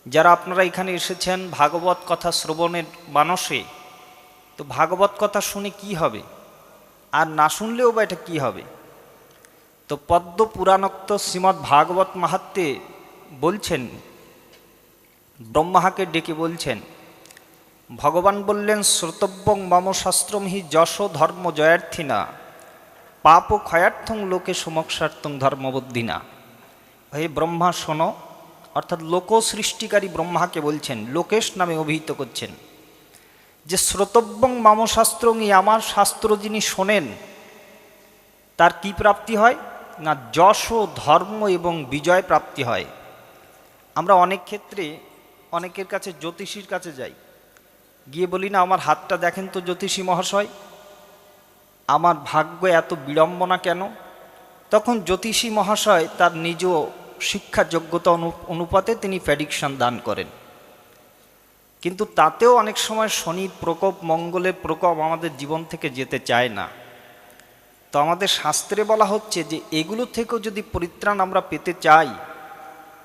যারা আপনারা এখানে এসেছেন ভাগবত কথা শ্রবণের মানসে, তো ভাগবত কথা শুনে কি হবে, আর না শুনলেও বা এটা কী হবে। তো পদ্ম পুরাণোক্ত শ্রীমদ্ ভাগবত মাহাত্ম্যে বলছেন, ব্রহ্মাকে ডেকে বলছেন, ভগবান বললেন শ্রোতব্যং মম শাস্ত্রম হি যশ ধর্ম জয়ার্থিনা পাপ ক্ষয়ার্থং লোকে সুমোক্ষার্থং ধর্মবুদ্ধিনা। হে ব্রহ্মা শোনো, অর্থাৎ লোক সৃষ্টিকারী ব্রহ্মাকে বলছেন, লোকেশ নামে অভিহিত করছেন যে শ্রোতব্যং মম শাস্ত্রং, আমার শাস্ত্র যিনি শোনেন তার কি প্রাপ্তি হয় না, যশ ধর্ম এবং বিজয় প্রাপ্তি হয়। আমরা অনেক ক্ষেত্রে অনেকের কাছে জ্যোতিষীর কাছে যাই, গিয়ে বলি না আমার হাতটা দেখেন তো জ্যোতিষী মহাশয়, আমার ভাগ্য এত বিড়ম্বনা কেন। তখন জ্যোতিষী মহাশয় তার নিজ শিক্ষা যোগ্যতা অনুপাতে তিনি প্রেডিকশন দান করেন, কিন্তু তাতেও অনেক সময় শনির প্রকোপ, মঙ্গলের প্রকোপ আমাদের জীবন থেকে যেতে চায় না। তো আমাদের শাস্ত্রে বলা হচ্ছে যে এগুলো থেকেও যদি পরিত্রাণ আমরা পেতে চাই,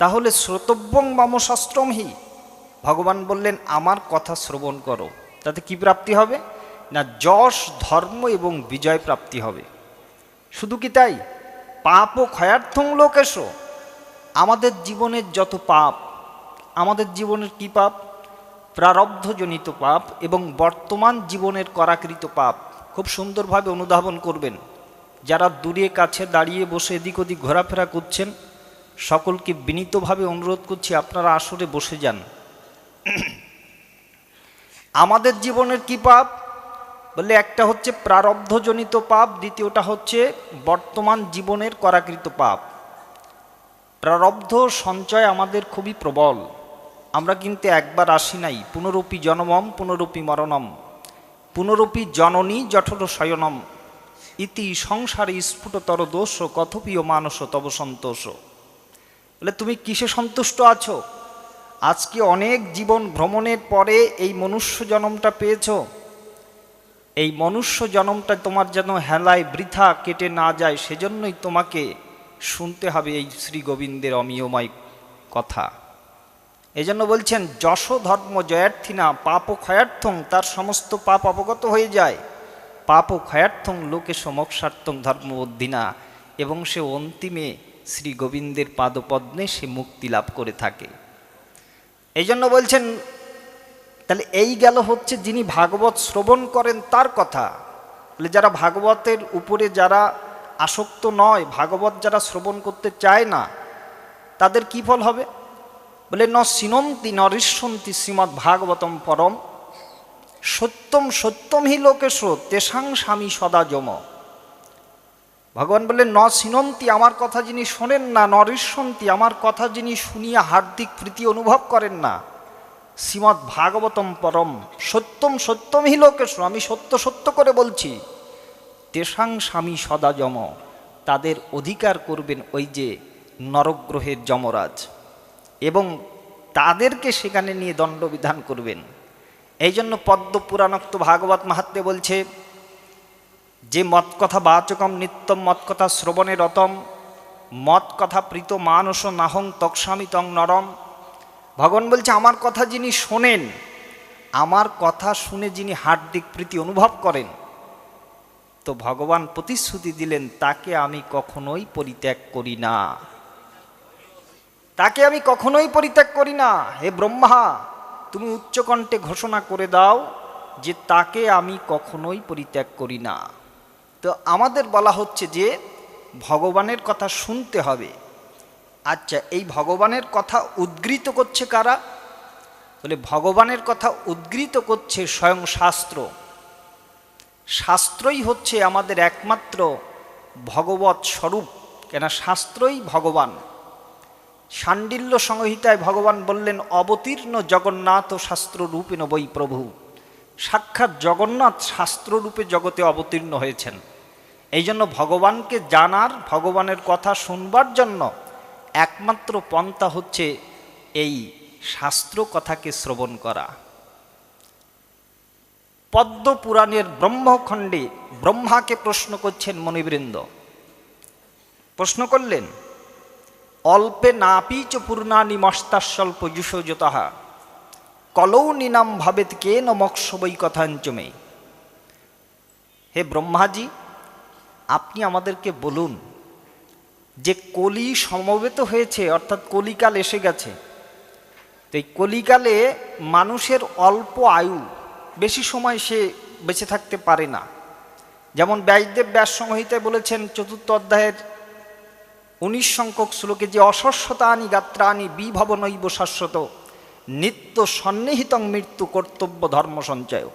তাহলে শ্রোতব্যং মম শাস্ত্রম হি, ভগবান বললেন আমার কথা শ্রবণ করো, তাতে কি প্রাপ্তি হবে না, যশ ধর্ম এবং বিজয় প্রাপ্তি হবে। শুধু কি তাই, পাপ ও ক্ষয়ার্থং লোকেশ, আমাদের জীবনের যত পাপ, আমাদের জীবনের কি পাপ, প্রারব্ধজনিত পাপ এবং বর্তমান জীবনের করাকৃত পাপ খুব সুন্দরভাবে অনুধাবন করবেন। যারা দূরে কাছে দাঁড়িয়ে বসে এদিক ওদিক ঘোরাফেরা করছেন, সকলকে বিনীতভাবে অনুরোধ করছি আপনারা আসরে বসে যান। আমাদের জীবনের কি পাপ বলে, একটা হচ্ছে প্রারব্ধজনিত পাপ, দ্বিতীয়টা হচ্ছে বর্তমান জীবনের করাকৃত পাপ। প্রারব্ধ সঞ্চয় আমাদের খুবই প্রবল, আমরা কিন্তু একবার আসি নাই। পুনরপি জনমম পুনরপি মরণম পুনরপি জননী জঠর শয়নম ইতি সংসারে স্ফুটতর দোষ কথপীয় মানস তব সন্তোষ। বলে তুমি কিসে সন্তুষ্ট আছো? আজকে অনেক জীবন ভ্রমণের পরে এই মনুষ্য জন্মটা পেয়েছ, এই মনুষ্য জন্মটা তোমার যেন হেলায় বৃথা কেটে না যায়, সেজন্যই তোমাকে শুনতে হবে এই শ্রী গোবিন্দের অমিয়ময় কথা। এই জন্য বলছেন যশ ধর্ম জয়ার্থিনা পাপ ক্ষয়ার্থং, তার সমস্ত পাপ অবগত হয়ে যায়, পাপ ক্ষয়ার্থং লোকে সমোক্ষার্থং ধর্মবুদ্ধিনা, এবং সে অন্তিমে শ্রী গোবিন্দের পাদপদ্মে সে মুক্তি লাভ করে থাকে। এই জন্য বলছেন, তাহলে এই গেল হচ্ছে যিনি ভাগবত শ্রবণ করেন তার কথা। তাহলে যারা ভাগবতের উপরে যারা আসক্ত নয়, ভাগবত যারা শ্রবণ করতে চায় না, তাদের কি ফল হবে বলে, ন সিনন্তি ন ঋষ্যন্তি শ্রীমদ্ ভাগবতম পরম সত্যম সত্যম হি লোকেশ তেষাং স্বামী সদা যম। ভগবান বললেন ন সিনন্তি, আমার কথা যিনি শোনেন না, ন ঋষ্যন্তি, আমার কথা যিনি শুনিয়া হার্দিক প্রীতি অনুভব করেন না, শ্রীমদ্ ভাগবতম পরম সত্যম সত্যম হি লোকেশ, আমি সত্য সত্য করে বলছি, তেষাং স্বামী সদা যম, তাদের অধিকার করবেন ওই যে নরগ্রহের যমরাজ, এবং তাদেরকে সেখানে নিয়ে দণ্ডবিধান করবেন। এই জন্য পদ্ম পুরাণোক্ত ভাগবত মাহাত্ম্যে বলছে যে মত কথা বাচকম নিত্যম, মত কথা শ্রবণে রতম, মত কথা প্রীত মানস নাহং তৎস্বামী তং নরম। ভগবান বলছে আমার কথা যিনি শোনেন, আমার কথা শুনে যিনি হার্দিক প্রীতি অনুভব করেন, তো ভগবান প্রতিশ্রুতি দিলেন তাকে আমি কখনোই পরিত্যাগ করি না, তাকে আমি কখনোই পরিত্যাগ করি না। হে ব্রহ্মা, তুমি উচ্চকণ্ঠে ঘোষণা করে দাও যে তাকে আমি কখনোই পরিত্যাগ করি না। তো আমাদের বলা হচ্ছে যে ভগবানের কথা শুনতে হবে। আচ্ছা, এই ভগবানের কথা উদ্গৃহীত করছে কারা বলে, ভগবানের কথা উদ্গৃহীত করছে স্বয়ং শাস্ত্র। শাস্ত্রই হচ্ছে আমাদের একমাত্র ভগবৎ স্বরূপ, কেন শাস্ত্রই ভগবান। শাণ্ডিল্য সংহিতায় ভগবান বললেন অবতীর্ণ জগন্নাথ শাস্ত্ররূপেণ বৈ প্রভু, সাক্ষাৎ জগন্নাথ শাস্ত্ররূপে জগতে অবতীর্ণ হয়েছেন। এই জন্য ভগবানকে জানার, ভগবানের কথা শুনবার জন্য একমাত্র পন্থা হচ্ছে এই শাস্ত্র কথাকে শ্রবণ করা। পদ্ম পুরাণের ব্রহ্মখণ্ডে ব্রহ্মাকে প্রশ্ন করছেন মণিবৃন্দ, প্রশ্ন করলেন অল্পে নাপি চ পূর্ণানি মস্তাস্বল্প যুষোজতঃ কলৌ নিনাম ভাবেত কেন মক্ষবৈ কথাঞ্চমে। হে ব্রহ্মাজি, আপনি আমাদেরকে বলুন যে কলি সমবেত হয়েছে, অর্থাৎ কলিকাল এসে গেছে। তো এই কলিকালে মানুষের অল্প আয়ু, বেশি সময় সে বেঁচে থাকতে পারে না। যেমন ব্যাসদেব ব্যাস সংহিতায় বলেছেন 4th অধ্যায়ের 19 সংখ্যক শ্লোকে যে অশস্বতানি গাত্রানি বিভবনৈব শাশ্বত নিত্য সন্নিহিতং মৃত্যু কর্তব্য ধর্ম সঞ্চয়।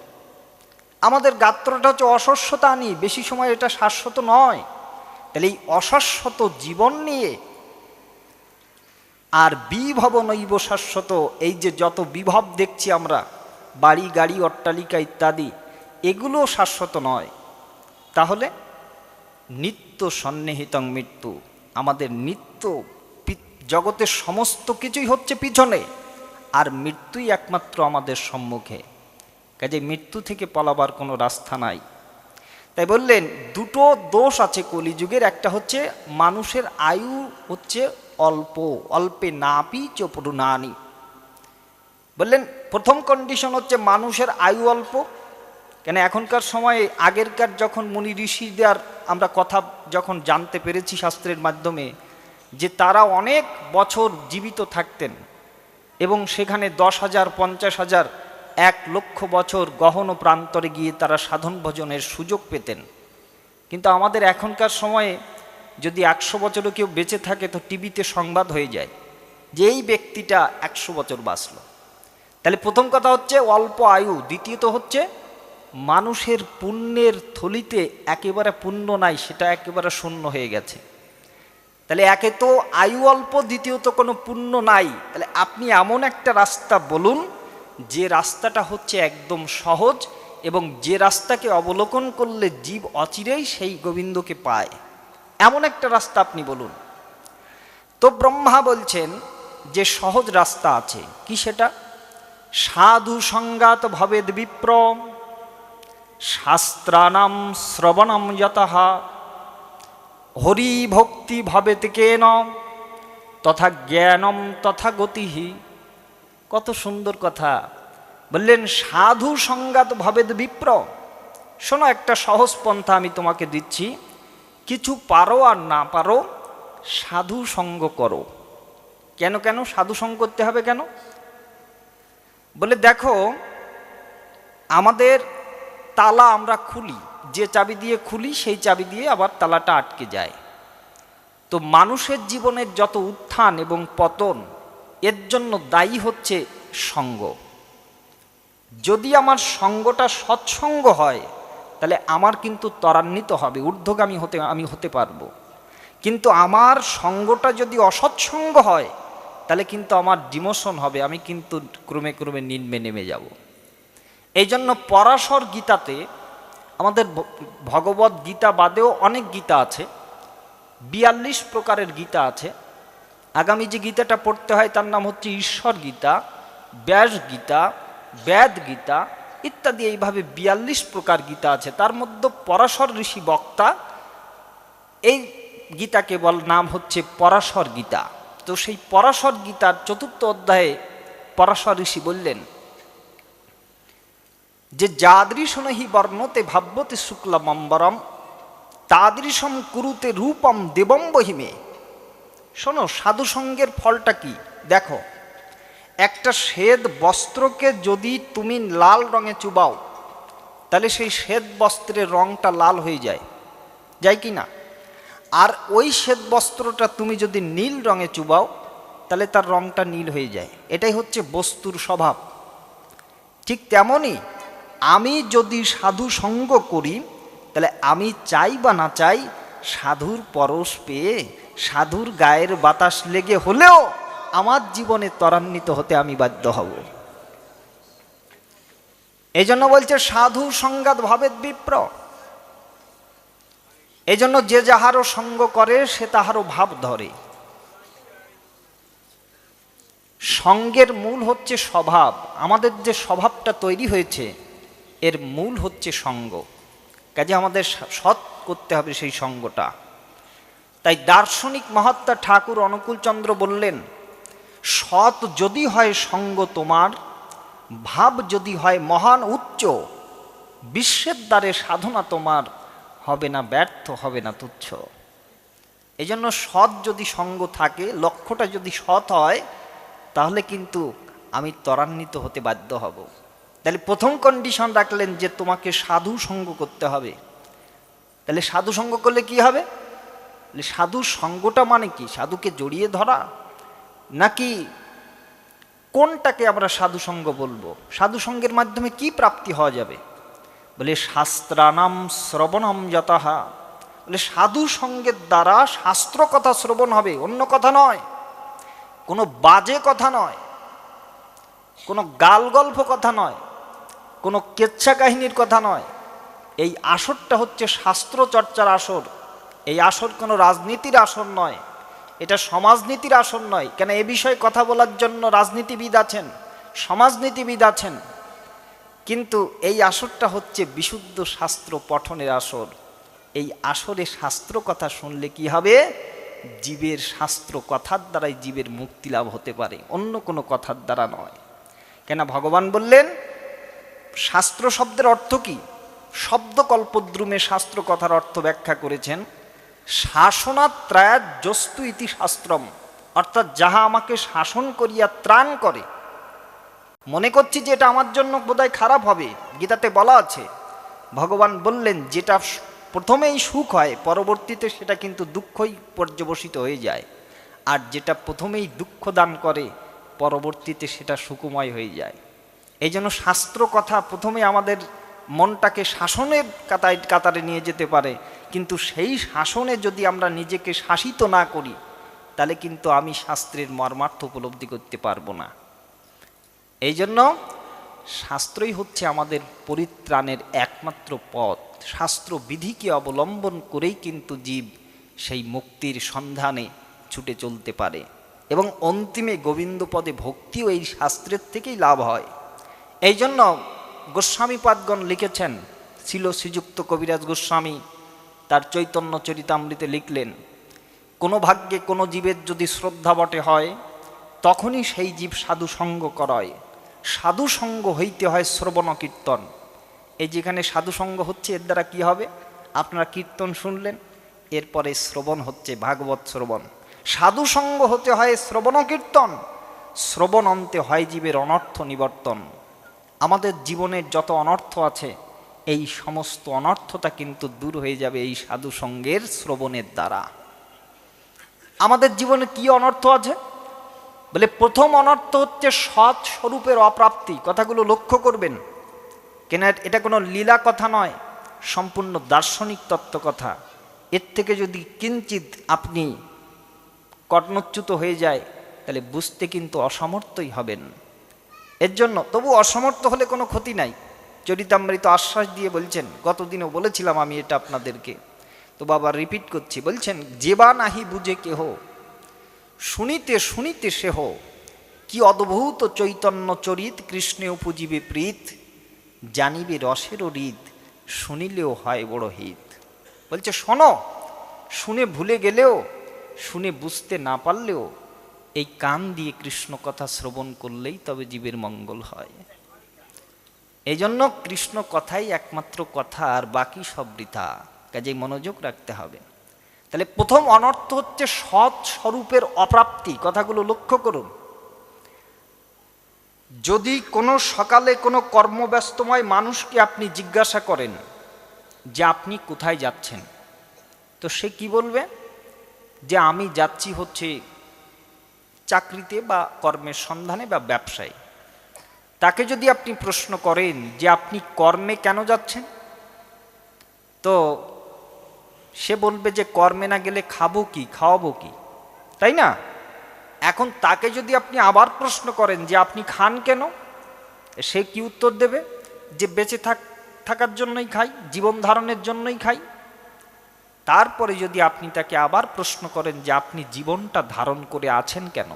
আমাদের গাত্রটা হচ্ছে অশস্বতানি, বেশি সময় এটা শাশ্বত নয়। তাহলে এই অশাশ্বত জীবন নিয়ে আর বিভব নৈব শাশ্বত, এই যে যত বিভব দেখছি আমরা, বাড়ি গাড়ি অট্টালিকা ইত্যাদি, এগুলো শাশ্বত নয়। তাহলে নিত্য সন্নিহিতং মৃত্যু, আমাদের নিত্য জগতের সমস্ত কিছুই হচ্ছে পিছনে, আর মৃত্যুই একমাত্র আমাদের সম্মুখে। কাজে মৃত্যু থেকে পলাবার কোনো রাস্তা নাই। তাই বললেন দুটো দোষ আছে কলিযুগের। একটা হচ্ছে মানুষের আয়ু হচ্ছে অল্প, অল্পে নাপি চ পূর্ণানি। বললেন প্রথম কন্ডিশন হচ্ছে মানুষের আয়ু অল্প। কেন এখনকার সময়ে, আগেরকার যখন মুনি ঋষিদের আমরা কথা যখন জানতে পেরেছি শাস্ত্রের মাধ্যমে, যে তারা অনেক বছর জীবিত থাকতেন এবং সেখানে 10,000, 50,000, 1,00,000 বছর গহন প্রান্তরে গিয়ে তারা সাধন ভজনের সুযোগ পেতেন। কিন্তু আমাদের এখনকার সময়ে যদি 100 বছরও কেউ বেঁচে থাকে তো টিভিতে সংবাদ হয়ে যায় যে এই ব্যক্তিটা 100 বছর বাঁচল। তাহলে প্রথম কথা হচ্ছে অল্প আয়ু। দ্বিতীয়ত হচ্ছে মানুষের পুণ্যের থলিতে একেবারে পুণ্য নাই, সেটা একেবারে শূন্য হয়ে গেছে। তাহলে একে তো আয়ু অল্প, দ্বিতীয়ত কোনো পুণ্য নাই। তাহলে আপনি এমন একটা রাস্তা বলুন যে রাস্তাটা হচ্ছে একদম সহজ এবং যে রাস্তাকে অবলোকন করলে জীব অচিরেই সেই গোবিন্দকে পায়, এমন একটা রাস্তা আপনি বলুন। তো ব্রহ্মা বলছেন যে সহজ রাস্তা আছে। কি সেটা? সাধু সংগাত ভবেদ বিপ্র শাস্ত্রানাম শ্রবণম যতঃ হরি ভক্তি ভবেত কেন তথা জ্ঞানম তথা গতিহি। কত সুন্দর কথা বললেন। সাধু সংগাত ভবেদ বিপ্র। শোনো, একটা সহজ পন্থা আমি তোমাকে দিচ্ছি। কিছু পারো আর না পারো, সাধু সঙ্গ করো। কেন কেন সাধু সঙ্গ করতে হবে কেন? বলে দেখো, আমাদের তালা আমরা খুলি, যে চাবি দিয়ে খুলি সেই চাবি দিয়ে আবার তালাটা আটকে যায়। তো মানুষের জীবনের যত উত্থান এবং পতন, এর জন্য দায়ী হচ্ছে সঙ্গ। যদি আমার সঙ্গটা সৎসঙ্গ হয় তাহলে আমার কিন্তু ত্বরান্বিত হবে, ঊর্ধ্বগামী আমি হতে পারবো। কিন্তু আমার সঙ্গটা যদি অসৎসঙ্গ হয় তাহলে কিন্তু আমার ডিমোশন হবে, আমি কিন্তু ক্রমে ক্রমে নিম্নে নেমে যাব। এই জন্য পরাশর গীতাতে, আমাদের ভগবত গীতা বাদেও অনেক গীতা আছে, 42 প্রকারের গীতা আছে। আগামী যে গীতাটা পড়তে হয় তার নাম হচ্ছে ঈশ্বর গীতা, ব্যাস গীতা, বেদ গীতা ইত্যাদি। এইভাবে 42 প্রকার গীতা আছে। তার মধ্যে পরাশর ঋষি বক্তা, এই গীতাকে নাম হচ্ছে পরাশর গীতা। তো সেই পরাশর গীতার 4th অধ্যায়ে পরাশর ঋষি বললেন যে যাদৃশন হি বর্ণতে ভাব্যতে শুক্লমম্বরম তাদৃশম কুরুতে রূপম দেবম বহিমে। শোনো, সাধুসঙ্গের ফলটা কি দেখো। একটা শ্বেত বস্ত্রকে যদি তুমি লাল রঙে চুবাও তাহলে সেই শ্বেত বস্ত্রের রঙটা লাল হয়ে যায়, যায় কি না? আর ওই শ্বেত বস্ত্রটা তুমি যদি নীল রঙে চুবাও তাহলে তার রঙটা নীল হয়ে যায়। এটাই হচ্ছে বস্তুর স্বভাব। ঠিক তেমনই আমি যদি সাধু সঙ্গ করি তাহলে আমি চাই বা না চাই সাধুর পরশ পেয়ে, সাধুর গায়ের বাতাস লেগে হলেও আমার জীবনে ত্বরান্বিত হতে আমি বাধ্য হব। এই জন্য বলছে সাধু সংগাত ভবেদ বিপ্র। এই জন্য যে যাহারও সঙ্গ করে সে তাহারও ভাব ধরে। সঙ্গের মূল হচ্ছে স্বভাব। আমাদের যে স্বভাবটা তৈরি হয়েছে এর মূল হচ্ছে সঙ্গ। কাজে আমাদের সৎ করতে হবে সেই সঙ্গটা। তাই দার্শনিক মহাত্মা ঠাকুর অনুকূলচন্দ্র বললেন, সৎ যদি হয় সঙ্গ তোমার, ভাব যদি হয় মহান উচ্চ, বিশ্বের দ্বারে সাধনা তোমার হবে না ব্যর্থ, হবে না তুচ্ছ। এই জন্য সৎ যদি সঙ্গ থাকে, লক্ষ্যটা যদি সৎ হয়, তাহলে কিন্তু আমি ত্বরান্বিত হতে বাধ্য হব। তাহলে প্রথম কন্ডিশন রাখলেন যে তোমাকে সাধু সঙ্গ করতে হবে। তাহলে সাধু সঙ্গ করলে কি হবে? সাধু সঙ্গটা মানে কি? সাধুকে জড়িয়ে ধরা, নাকি কোনটাকে আমরা সাধু সঙ্গ বলবো? সাধু সঙ্গের মাধ্যমে কি প্রাপ্তি হওয়া যাবে? বলে শাস্ত্রানাম শ্রবণম যতহা। বলে সাধু সঙ্গের দ্বারা শাস্ত্র কথা শ্রবণ হবে, অন্য কথা নয়, কোনো বাজে কথা নয়, কোনো গাল গল্প কথা নয়, কোনো কেচ্ছা কাহিনীর কথা নয়। এই আসরটা হচ্ছে শাস্ত্র চর্চার আসর। এই আসর কোনো রাজনীতির আসর নয়, এটা সমাজনীতির আসর নয়। কেন, এ বিষয়ে কথা বলার জন্য রাজনীতিবিদ আছেন, সমাজনীতিবিদ আছেন, কিন্তু এই আসরটা হচ্ছে বিশুদ্ধ শাস্ত্র পঠনের আসর। এই আসরে শাস্ত্র কথা শুনলে কি হবে? জীবের শাস্ত্র কথার দ্বারাই জীবের মুক্তি লাভ হতে পারে, অন্য কোনো কথার দ্বারা নয়। কেন, ভগবান বললেন, শাস্ত্র শব্দের অর্থ কি? শব্দকল্পদ্রুমে শাস্ত্র কথার অর্থ ব্যাখ্যা করেছেন, শাসনাত্রায়াৎ যস্তু ইতি শাস্ত্রম, অর্থাৎ যাহা আমাকে শাসন করিয়া ত্রাণ করে। মনে করছি যে এটা আমার জন্য বোধহয় খারাপ হবে, গীতাতে বলা আছে। ভগবান বললেন, যেটা প্রথমেই সুখ হয়, পরবর্তীতে সেটা কিন্তু দুঃখই পর্যবসিত হয়ে যায়, আর যেটা প্রথমেই দুঃখ দান করে, পরবর্তীতে সেটা সুখময় হয়ে যায়। এই জন্য শাস্ত্র কথা প্রথমে আমাদের মনটাকে শাসনের কাতারে নিয়ে যেতে পারে, কিন্তু সেই শাসনে যদি আমরা নিজেকে শাসিত না করি, তাহলে কিন্তু আমি শাস্ত্রের মর্মার্থ উপলব্ধি করতে পারবো না। এই জন্য শাস্ত্রই হচ্ছে আমাদের পরিত্রাণের একমাত্র পথ। শাস্ত্র বিধিকে অবলম্বন করেই কিন্তু জীব সেই মুক্তির সন্ধানে ছুটে চলতে পারে, এবং অন্তিমে গোবিন্দপদে ভক্তিও এই শাস্ত্রের থেকেই লাভ হয়। এই জন্য গোস্বামীপাদগণ লিখেছেন, ছিল শ্রীযুক্ত কবিরাজ গোস্বামী তার চৈতন্য চরিতামৃতে লিখলেন, কোনো ভাগ্যে কোনো জীবের যদি শ্রদ্ধা বটে হয়, তখনই সেই জীব সাধু সঙ্গ করায়। সাধু সঙ্গ হইতে হয় শ্রবণ কীর্তন। এই যেখানে সাধু সঙ্গ হচ্ছে, এর দ্বারা কি হবে? আপনারা কীর্তন শুনলেন, এরপরে শ্রবণ হচ্ছে ভাগবত শ্রবণ। সাধু সঙ্গ হতে হয় শ্রবণ কীর্তন, শ্রবণ অন্তে হয় জীবের অনর্থ নিবর্তন। আমাদের জীবনের যত অনর্থ আছে, এই সমস্ত অনর্থতা কিন্তু দূর হয়ে যাবে এই সাধু সঙ্গের শ্রবণের দ্বারা। আমাদের জীবনে কি অনর্থ আছে? বলে প্রথম অনর্থ হচ্ছে সৎ স্বরূপের অপ্রাপ্তি। কথাগুলো লক্ষ্য করবেন, কেন এটা কোনো লীলা কথা নয়, সম্পূর্ণ দার্শনিক তত্ত্ব কথা। এর থেকে যদি কিঞ্চিত আপনি কর্ণচ্যুত হয়ে যায়, তাহলে বুঝতে কিন্তু অসমর্থই হবেন। এর জন্য তবু অসমর্থ হলে কোনো ক্ষতি নাই। চরিতামৃত আশ্বাস দিয়ে বলছেন, গতদিনও বলেছিলাম আমি এটা আপনাদেরকে, তো বাবা রিপিট করছি, বলছেন, যেবা নাহি বুঝে কেহ, শুনিতে শুনিতে সেহ, কি অদ্ভুত চৈতন্য চরিত, কৃষ্ণে উপজীবে প্রীত, জানিবে রসেরও হৃদ, শুনিলেও হয় বড় হিত। বলছে শোনো, শুনে ভুলে গেলেও, শুনে বুঝতে না পারলেও, এই কান দিয়ে কৃষ্ণ কথা শ্রবণ করলেই তবে জীবের মঙ্গল হয়। এই জন্য কৃষ্ণ কথাই একমাত্র কথা, আর বাকি সব বৃথা। কাজেই মনোযোগ রাখতে হবে। তাহলে প্রথম অনর্থ হচ্ছে সৎ স্বরূপের অপ্রাপ্তি। কথাগুলো লক্ষ্য করুন। যদি কোনো সকালে কোনো কর্মব্যস্তময় মানুষকে আপনি জিজ্ঞাসা করেন যে আপনি কোথায় যাচ্ছেন, তো সে কি বলবে? যে আমি যাচ্ছি হচ্ছে চাকরিতে বা কর্মের সন্ধানে বা ব্যবসায়। তাকে যদি আপনি প্রশ্ন করেন যে আপনি কর্মে কেন যাচ্ছেন, তো সে বলবে যে কর্মে না গেলে খাবো কি, খাওয়াবো কি, তাই না? এখন তাকে যদি আপনি আবার প্রশ্ন করেন যে আপনি খান কেন, সে কি উত্তর দেবে? যে বেঁচে থাকার জন্যই খাই, জীবন ধারণের জন্যই খাই। তারপরে যদি আপনি তাকে আবার প্রশ্ন করেন যে আপনি জীবনটা ধারণ করে আছেন কেন,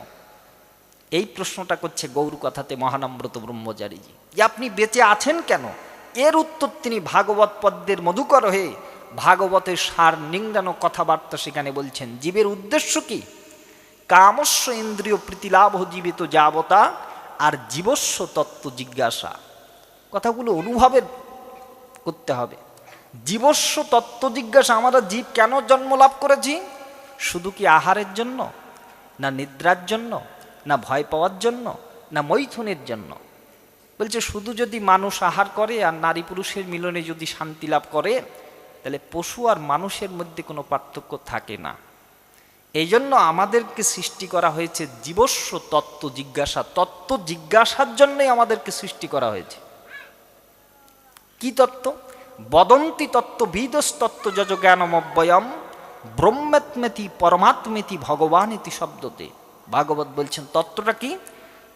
এই প্রশ্নটা করছে গৌর কথাতে মহানম্রত ব্রহ্মচারীজি, যে আপনি বেঁচে আছেন কেন, এর উত্তর তিনি ভাগবত পদ্মের মধুকর হয়ে ভাগবতের সার নিংড়ানো কথাবার্তা সেখানে বলছেন। জীবের উদ্দেশ্য কি? কামস্য ইন্দ্রিয় প্রীতিলাভ জীবিত যাবতা, আর জীবস্ব তত্ত্ব জিজ্ঞাসা। কথাগুলো অনুভবের করতে হবে। জীবস্ব তত্ত্ব জিজ্ঞাসা, আমরা জীব কেন জন্ম লাভ করেছি? শুধু কি আহারের জন্য, না নিদ্রার জন্য, না ভয় পাওয়ার জন্য, না মৈথুনের জন্য? বলছে শুধু যদি মানুষ আহার করে আর নারী পুরুষের মিলনে যদি শান্তি লাভ করে, তাহলে পশু আর মানুষের মধ্যে কোনো পার্থক্য থাকে না। এই জন্য আমাদেরকে সৃষ্টি করা হয়েছে জীবস্ব তত্ত্ব জিজ্ঞাসা। তত্ত্ব জিজ্ঞাসার জন্যই আমাদেরকে সৃষ্টি করা হয়েছে। কি তত্ত্ব? বদন্তি তত্ত্ব বিদস্তত্ত্ব যজ জ্ঞানমব্যয়ম ব্রহ্মাত্মেতি পরমাত্মেতি ভগবান ইতি শব্দতে। ভাগবত বলছেন তত্ত্বটা কি?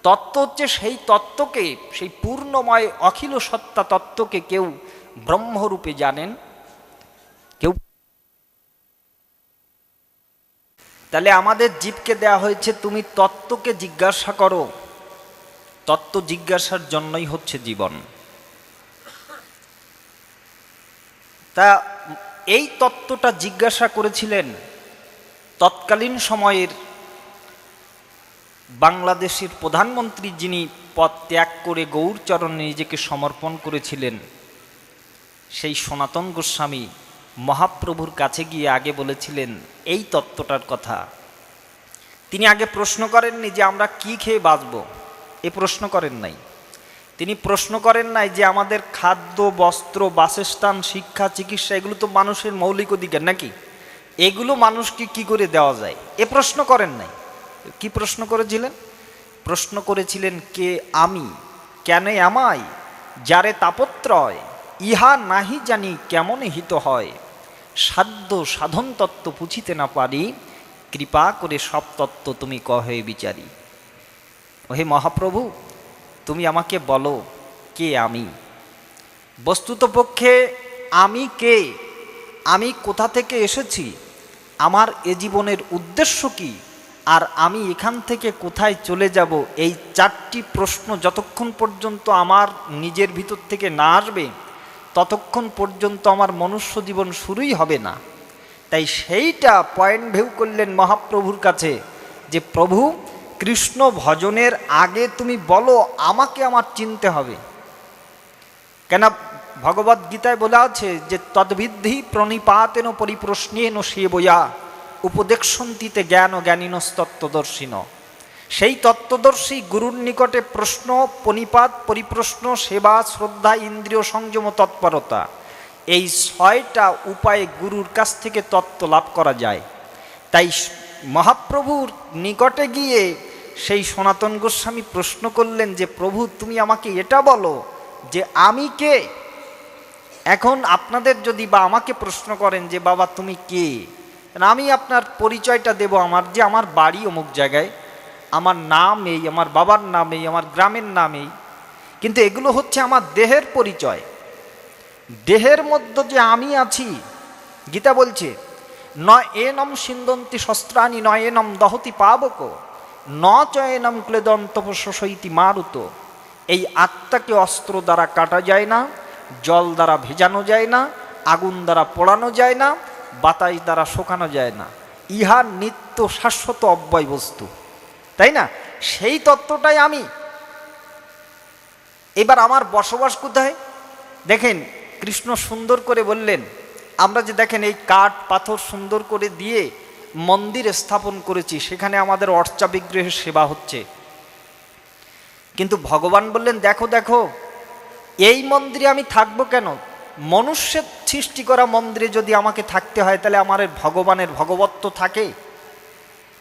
তত্ত্ব হচ্ছে সেই তত্ত্বকে, সেই পূর্ণময় অখিল সত্তা তত্ত্বকে কেউ ব্রহ্মরূপে জানেন, কেউ। তাহলে আমাদের জীবকে দেয়া হয়েছে তুমি তত্ত্বকে জিজ্ঞাসা করো। তত্ত্ব জিজ্ঞাসার জন্যই হচ্ছে জীবন। তা এই তত্ত্বটা জিজ্ঞাসা করেছিলেন তৎকালীন সময়ের বাংলাদেশের প্রধানমন্ত্রী, যিনি পদ ত্যাগ করে গৌরচরণে নিজেকে সমর্পণ করেছিলেন, সেই সনাতন গোস্বামী মহাপ্রভুর কাছে গিয়ে আগে বলেছিলেন এই তত্ত্বটার কথা। তিনি আগে প্রশ্ন করেননি যে আমরা কি খেয়ে বাঁচব, এ প্রশ্ন করেন নাই। তিনি প্রশ্ন করেন নাই যে আমাদের খাদ্য, বস্ত্র, বাসস্থান, শিক্ষা, চিকিৎসা, এগুলো তো মানুষের মৌলিক অধিকার নাকি, এগুলো মানুষকে কি করে দেওয়া যায়, এ প্রশ্ন করেন নাই। কি প্রশ্ন করেছিলেন? প্রশ্ন করেছিলেন কে আমি, কেন আমায়, যারে তাপত্রয়, ইহা নাহি জানি কেমন হিত হয়, সাধ্য সাধন তত্ত্ব পুছিতে না পারি, কৃপা করে সব তত্ত্ব তুমি কহে বিচারি। ওহে মহাপ্রভু, তুমি আমাকে বলো কে আমি। বস্তুতপক্ষে আমি কে, আমি কোথা থেকে এসেছি, আমার এ জীবনের উদ্দেশ্য কি, আর আমি এখান থেকে কোথায় চলে যাব, এই চারটি প্রশ্ন যতক্ষণ পর্যন্ত আমার নিজের ভিতর থেকে না আসবে, ততক্ষণ পর্যন্ত আমার মনুষ্য জীবন শুরুই হবে না। তাই সেইটা পয়েন্ট ভিউ করলেন মহাপ্রভুর কাছে যে প্রভু, কৃষ্ণ ভজনের আগে তুমি বলো আমাকে আমার চিনতে হবে। কেন ভগবদ গীতায় বলা আছে যে তদ্বিদ্ধি প্রণিপাতেন পরিপ্রশ্নেন সেবয়া উপদেক্ষন্তিতে জ্ঞান জ্ঞানীনস্তত্ত্বদর্শিন। সেই তত্ত্বদর্শী গুরুর নিকটে প্রশ্ন, পণিপাত, পরিপ্রশ্ন, সেবা, শ্রদ্ধা, ইন্দ্রিয় সংযম, তৎপরতা, এই 6টা উপায়ে গুরুর কাছ থেকে তত্ত্ব লাভ করা যায়। তাই মহাপ্রভুর নিকটে গিয়ে সেই সনাতন গোস্বামী প্রশ্ন করলেন যে প্রভু তুমি আমাকে এটা বলো যে আমি কে। এখন আপনাদের যদি বা আমাকে প্রশ্ন করেন যে বাবা তুমি কে, আমি আপনার পরিচয়টা দেব, আমার যে আমার বাড়ি অমুক জায়গায়, আমার নাম এই, আমার বাবার নাম এই, আমার গ্রামের নাম এই, কিন্তু এগুলো হচ্ছে আমার দেহের পরিচয়। দেহের মধ্যে যে আমি আছি, গীতা বলছে ন এনম সিন্দন্তি শস্ত্রাণি ন এনম দহতি পাবক ন চ এনম ক্লেদন্তপশৈতি মারুত। এই আত্মাকে অস্ত্র দ্বারা কাটা যায় না, জল দ্বারা ভেজানো যায় না, আগুন দ্বারা পোড়ানো যায় না, বাতাস দ্বারা শোকানো যায় না, ইহা নিত্য শাশ্বত অব্যয় বস্তু, তাই না? সেই তত্ত্বটাই আমি। এবার আমার বসবাস কোথায়? দেখেন কৃষ্ণ সুন্দর করে বললেন, আমরা যে দেখেন এই কাঠ পাথর সুন্দর করে দিয়ে মন্দির স্থাপন করেছি, সেখানে আমাদের অর্চা বিগ্রহের সেবা হচ্ছে, কিন্তু ভগবান বললেন দেখো দেখো এই মন্দিরে আমি থাকবো কেন? মনুষ্যের সৃষ্টি করা মন্দিরে যদি আমাকে থাকতে হয়, তাহলে আমার ভগবানের ভগবত্ব থাকে।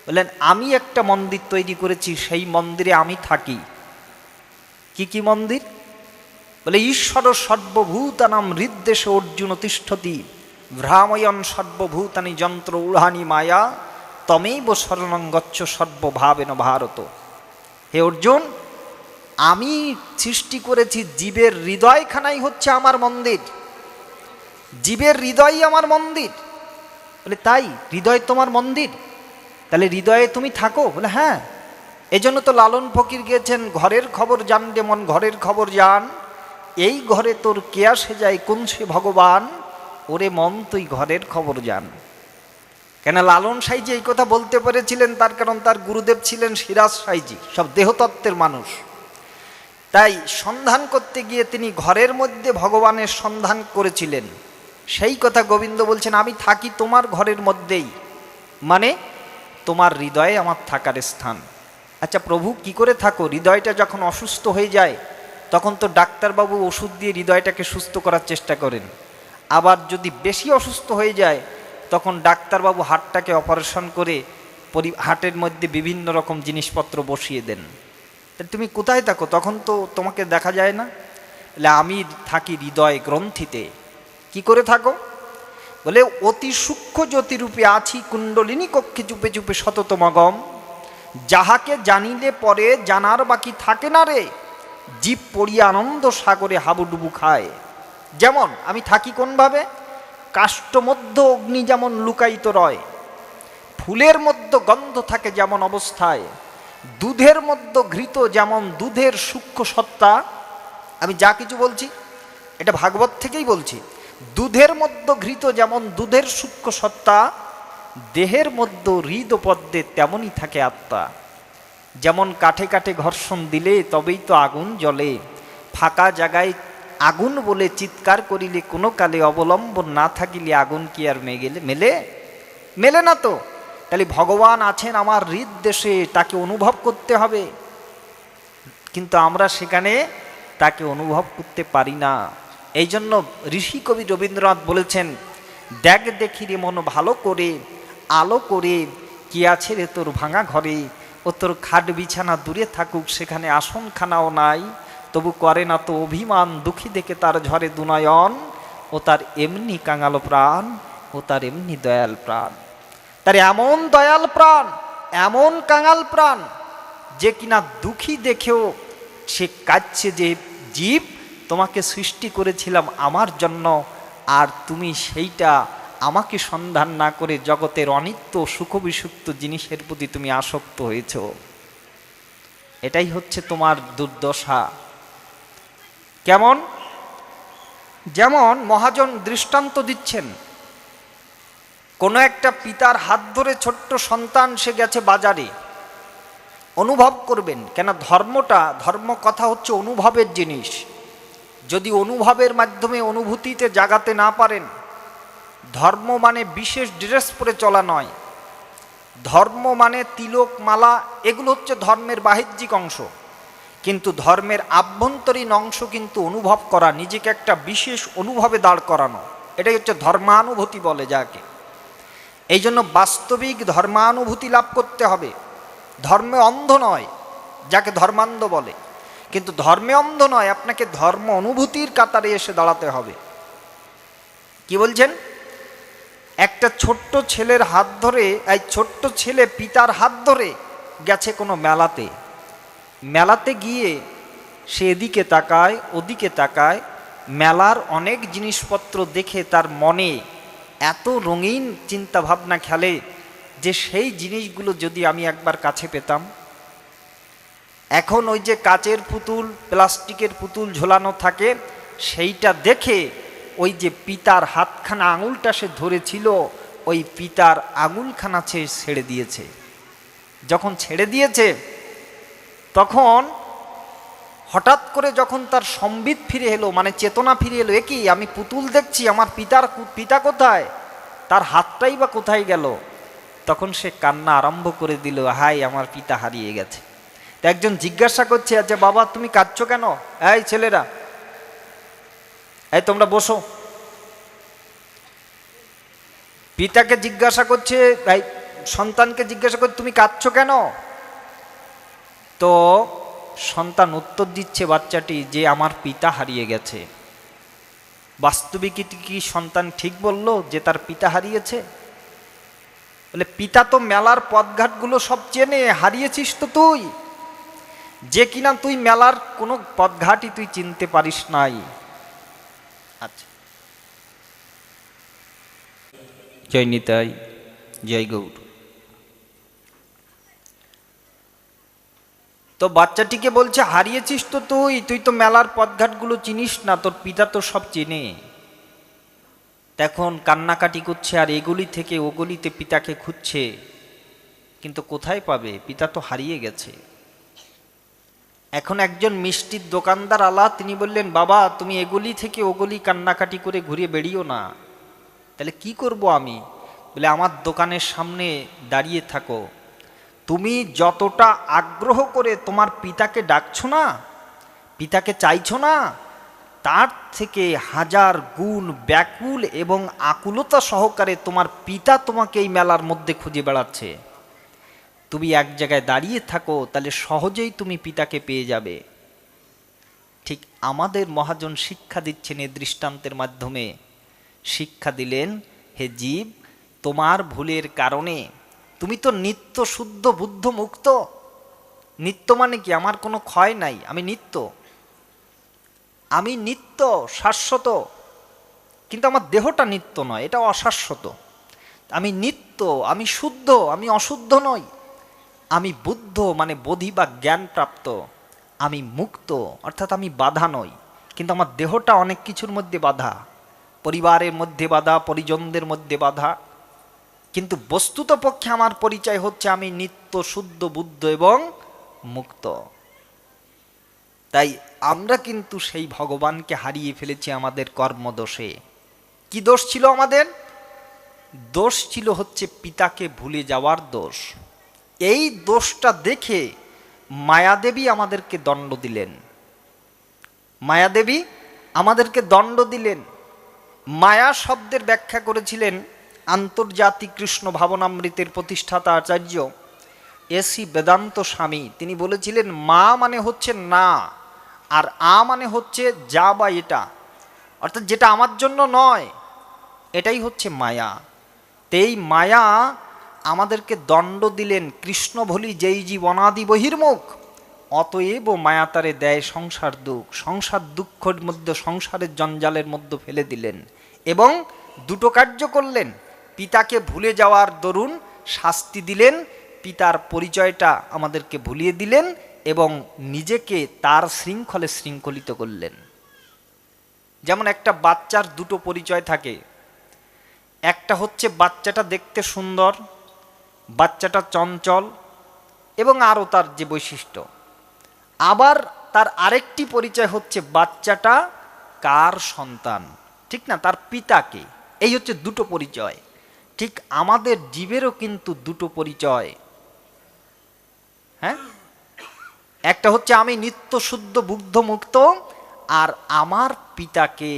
বললেন আমি একটা মন্দির তৈরি করেছি, সেই মন্দিরে আমি থাকি। কি কি মন্দির? বলে ঈশ্বর সর্বভূতানাম হৃদ্দেশে অর্জুন তিষ্ঠতি ভ্রাময়ন সর্বভূতানি যন্ত্র উড়ানি মায়া তমেব শরণং গচ্ছ সর্বভাবেন ভারত। হে অর্জুন, আমি সৃষ্টি করেছি জীবের হৃদয়খানাই হচ্ছে আমার মন্দির, জীবের হৃদয়ই আমার মন্দির। বলে তাই হৃদয় তোমার মন্দির, তাহলে হৃদয়ে তুমি থাকো? বলে হ্যাঁ। এজন্য তো লালন ফকির গিয়েছেন, ঘরের খবর জান যেমন ঘরের খবর জান, এই ঘরে তোর কে আসে যায় কোন সে ভগবান, ওরে মন তুই ঘরের খবর জান। কেন লালন সাইজি এই কথা বলতে পেরেছিলেন, তার কারণ তার গুরুদেব ছিলেন সিরাজ সাইজি, সব দেহতত্ত্বের মানুষ। তাই সন্ধান করতে গিয়ে তিনি ঘরের মধ্যে ভগবানের সন্ধান করেছিলেন। সেই কথা গোবিন্দ বলছেন, আমি থাকি তোমার ঘরের মধ্যেই, মানে তোমার হৃদয়ে আমার থাকার স্থান। আচ্ছা প্রভু কি করে থাকো? হৃদয়টা যখন অসুস্থ হয়ে যায় তখন তো ডাক্তারবাবু ওষুধ দিয়ে হৃদয়টাকে সুস্থ করার চেষ্টা করেন। আবার যদি বেশি অসুস্থ হয়ে যায় তখন ডাক্তারবাবু হার্টটাকে অপারেশন করে হার্টের মধ্যে বিভিন্ন রকম জিনিসপত্র বসিয়ে দেন। তুমি কোথায় থাকো? তখন তো তোমাকে দেখা যায় না। বলে আমি থাকি হৃদয় গ্রন্থিতে। কি করে থাকো? বলে অতি সূক্ষ্ম জ্যোতিরূপে আছি কুণ্ডলিনী কক্ষে চুপে চুপে সততমগম, যাহাকে জানিলে পরে জানার বাকি থাকে না রে, জীব পড়িয়া আনন্দ সাগরে হাবুডুবু খায়। যেমন আমি থাকি কোনভাবে? কাষ্ঠমধ্য অগ্নি যেমন লুকায়িত রয়, ফুলের মধ্যে গন্ধ থাকে যেমন অবস্থায়, দুধের মধ্যে ঘৃত যেমন দুধের সূক্ষ্ম সত্তা। আমি যা কিছু বলছি এটা ভাগবত থেকেই বলছি। দুধের মধ্যে ঘৃত যেমন দুধের সূক্ষ্ম সত্তা, দেহের মধ্যে হৃদপদ্মে তেমনই থাকে আত্মা। যেমন কাঠে কাঠে ঘর্ষণ দিলে তবেই তো আগুন জ্বলে, ফাঁকা জায়গায় আগুন বলে চিৎকার করিলে কোনো কালে অবলম্বন না থাকিলে আগুন কি আর মেলে? মেলে না তো। তাহলে ভগবান আছেন আমার হৃদদেশে, তাকে অনুভব করতে হবে, কিন্তু আমরা সেখানে তাকে অনুভব করতে পারি না। এই জন্য ঋষি কবি রবীন্দ্রনাথ বলেছেন, দেখ দেখি রে মন ভালো করে, আলো করে কি আছে রে তোর ভাঙা ঘরে, ও তোর খাট বিছানা দূরে থাকুক সেখানে আসনখানাও নাই, তবু করে না তো অভিমান, দুঃখী দেখে তার ঝরে দুনয়ন, ও তার এমনি কাঙাল প্রাণ, ও তার এমনি দয়াল প্রাণ। তার এমন দয়াল প্রাণ, এমন কাঙাল প্রাণ যে কিনা দুঃখী দেখেও সে কাঁদছে যে জীব তোমাকে সৃষ্টি করেছিলাম আমার জন্য, আর তুমি সেইটা আমাকে সন্ধান না করে জগতের অনিত্য সুখবিসুক্ত জিনিসের প্রতি তুমি আসক্ত হয়েছ। এটাই হচ্ছে তোমার দুর্দশা। কেমন? যেমন মহাজন দৃষ্টান্ত দিচ্ছেন, কোনো একটা পিতার হাত ধরে ছোট্ট সন্তান সে গেছে বাজারে, অনুভব করবেন। কেন ধর্ম কথা হচ্ছে অনুভবের জিনিস। যদি অনুভবের মাধ্যমে অনুভূতিতে জাগাতে না পারেন, ধর্ম মানে বিশেষ ড্রেস পরে চলা নয়, ধর্ম মানে তিলক মালা, এগুলো হচ্ছে ধর্মের বাহ্যিক অংশ, কিন্তু ধর্মের আভ্যন্তরীণ অংশ কিন্তু অনুভব করা, নিজেকে একটা বিশেষ অনুভবে দাঁড় করানো, এটাই হচ্ছে ধর্মানুভূতি বলে যাকে। এই জন্য বাস্তবিক ধর্মানুভূতি লাভ করতে হবে। ধর্মে অন্ধ নয়, যাকে ধর্মান্ধ বলে, কিন্তু ধর্মে অন্ধ নয়, আপনাকে ধর্ম অনুভূতির কাতারে এসে দাঁড়াতে হবে। কি বলছেন? একটা ছোট্ট ছেলের হাত ধরে, এই ছোট্ট ছেলে পিতার হাত ধরে গেছে কোনো মেলাতে, মেলাতে গিয়ে সে এদিকে তাকায় ওদিকে তাকায়, মেলার অনেক জিনিসপত্র দেখে তার মনে এত রঙিন চিন্তা ভাবনা খেলে যে সেই জিনিসগুলো যদি আমি একবার কাছে পেতাম। এখন ওই যে কাচের পুতুল, প্লাস্টিকের পুতুল ঝোলানো থাকে, সেইটা দেখে ওই যে পিতার হাতখানা আঙুলটা সে ধরেছিল, ওই পিতার আঙুলখানা সে ছেড়ে দিয়েছে। যখন ছেড়ে দিয়েছে তখন হঠাৎ করে যখন তার সম্বিত ফিরে এলো, মানে চেতনা ফিরে এলো, একই আমি পুতুল দেখছি, আমার পিতা কোথায়, তার হাতটাই বা কোথায় গেল, তখন সে কান্না আরম্ভ করে দিল, হাই আমার পিতা হারিয়ে গেছে। তো একজন জিজ্ঞাসা করছে, আচ্ছা বাবা তুমি কাঁদছো কেন? এই ছেলেরা, এই তোমরা বসো। পিতাকে জিজ্ঞাসা করছে, এই সন্তানকে জিজ্ঞাসা করছে তুমি কাঁদছো কেন? তো সন্তান উত্তর দিচ্ছে বাচ্চাটি যে আমার পিতা হারিয়ে গেছে। বাস্তবিক কি সন্তান ঠিক বলল যে তার পিতা হারিয়েছে? বলে পিতা তো মেলার পথঘাটগুলো সব চেনে, হারিয়েছিস তো তুই, যে কিনা তুই মেলার কোনো পথঘাটই তুই চিনতে পারিস নাই। আচ্ছা, জয় নিতাই, জয় গৌর। তো বাচ্চাটিকে বলছে হারিয়েছিস তো তুই তো মেলার পথঘাটগুলো চিনিস না, তোর পিতা তো সব চেনে। তখন কান্নাকাটি করছে আর এগুলি থেকে ওগুলিতে পিতাকে খুঁজছে, কিন্তু কোথায় পাবে? পিতা তো হারিয়ে গেছে। এখন একজন মিষ্টির দোকানদার আলা তিনি বললেন, বাবা তুমি এগুলি থেকে ওগুলি কান্নাকাটি করে ঘুরে বেরিও না। তাহলে কি করব আমি? বলে আমার দোকানের সামনে দাঁড়িয়ে থাকো, তুমি যতটা আগ্রহ করে তোমার পিতাকে ডাকছো না, পিতাকে চাইছো না, তার থেকে হাজার গুণ ব্যাকুল এবং আকুলতা সহকারে তোমার পিতা তোমাকে এই মেলার মধ্যে খুঁজে বেড়াচ্ছে। তুমি এক জায়গায় দাঁড়িয়ে থাকো, তাহলে সহজেই তুমি পিতাকে পেয়ে যাবে। ঠিক আমাদের মহাজন শিক্ষা দিচ্ছেন এই দৃষ্টান্তের মাধ্যমে। শিক্ষা দিলেন, হে জীব, তোমার ভুলের কারণে তুমি তো নিত্য শুদ্ধ বুদ্ধ মুক্ত। নিত্য মানে কি? আমার কোনো ক্ষয় নাই, আমি নিত্য, আমি নিত্য শাশ্বত, কিন্তু আমার দেহটা নিত্য নয়, এটা অশাশ্বত। আমি নিত্য, আমি শুদ্ধ, আমি অশুদ্ধ নই, আমি বুদ্ধ মানে বোধি বা জ্ঞান প্রাপ্ত, আমি মুক্ত অর্থাৎ আমি বাধা নই। কিন্তু আমার দেহটা অনেক কিছুর মধ্যে বাধা, পরিবারের মধ্যে বাধা, পরিজনদের মধ্যে বাধা, কিন্তু বস্তুত পক্ষে আমার পরিচয় হচ্ছে আমি নিত্য শুদ্ধ বুদ্ধ এবং মুক্ত। তাই আমরা কিন্তু সেই ভগবানকে হারিয়ে ফেলেছি আমাদের কর্মদোষে। কি দোষ ছিল আমাদের? দোষ ছিল হচ্ছে পিতাকে ভুলে যাওয়ার দোষ। এই দোষটা দেখে মায়াদেবী আমাদেরকে দণ্ড দিলেন। মায়াদেবী আমাদেরকে দণ্ড দিলেন। মায়া শব্দের ব্যাখ্যা করেছিলেন আন্তর্জাতিক কৃষ্ণ ভাবনামৃতের প্রতিষ্ঠাতা আচার্য এসি বেদান্ত স্বামী। তিনি বলেছিলেন, মা মানে হচ্ছে না, আর আ মানে হচ্ছে যা বা এটা, অর্থাৎ যেটা আমার জন্য নয়, এটাই হচ্ছে মায়া। এই মায়া আমাদেরকে দণ্ড দিলেন, কৃষ্ণ ভলি যেই জীব অনাদি বহির্মুখ, অতএব মায়া তারে দেয় সংসার দুঃখ। সংসার দুঃখের মধ্যে, সংসারের জঞ্জালের মধ্যে ফেলে দিলেন এবং দুটো কার্য করলেন। পিতাকে ভুলে যাওয়ার দরুন শাস্তি দিলেন, পিতার পরিচয়টা আমাদেরকে ভুলিয়ে দিলেন এবং নিজেকে তার শৃঙ্খলে শৃঙ্খলিত করলেন। যেমন একটা বাচ্চার দুটো পরিচয় থাকে, একটা হচ্ছে বাচ্চাটা দেখতে সুন্দর, বাচ্চাটা চঞ্চল এবং আরও তার যে বৈশিষ্ট্য। আবার তার আরেকটি পরিচয় হচ্ছে বাচ্চাটা কার সন্তান, ঠিক না, তার পিতাকে। এই হচ্ছে দুটো পরিচয়। ঠিক আমাদের জীবেরও কিন্তু দুটো পরিচয়। হ্যাঁ, একটা হচ্ছে আমি নিত্য শুদ্ধ বুদ্ধ মুক্ত, আর আমার পিতাকে।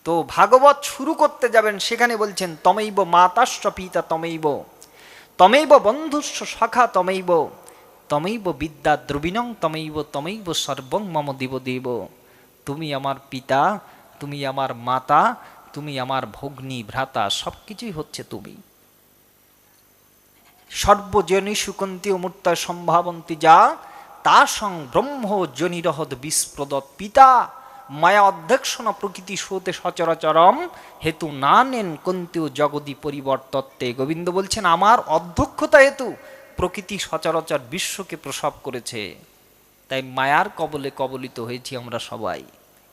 তো ভাগবত শুরু করতে যাবেন, সেখানে বলছেন তমেইব মাতাশ্চ পিতা তমেইব, তমেইব বন্ধুস্ব সখা তমেইব, তমেইব বিদ্যা দ্রবিণং তমেইব, তমেইব সর্বং মম দেব দেব। তুমি আমার পিতা, তুমি আমার মাতা, তুমি আমার ভগ্নী ভ্রাতা, সব কিছুই হচ্ছে তুমি। সর্বজনী সুকন্তি অমূর্তা সম্ভাবন্তী যা, তা সং ব্রহ্ম জনিরহদ বিস্প্রদৎ পিতা, মায়া অধ্যক্ষণ প্রকৃতি সোতে সচরাচরম, হেতু না নেন কন্তেও জগদী পরিবর্তত্বে। গোবিন্দ বলছেন, আমার অধ্যক্ষতা হেতু প্রকৃতি সচরাচর বিশ্বকে প্রসব করেছে। তাই মায়ার কবলে কবলিত হয়েছি আমরা সবাই।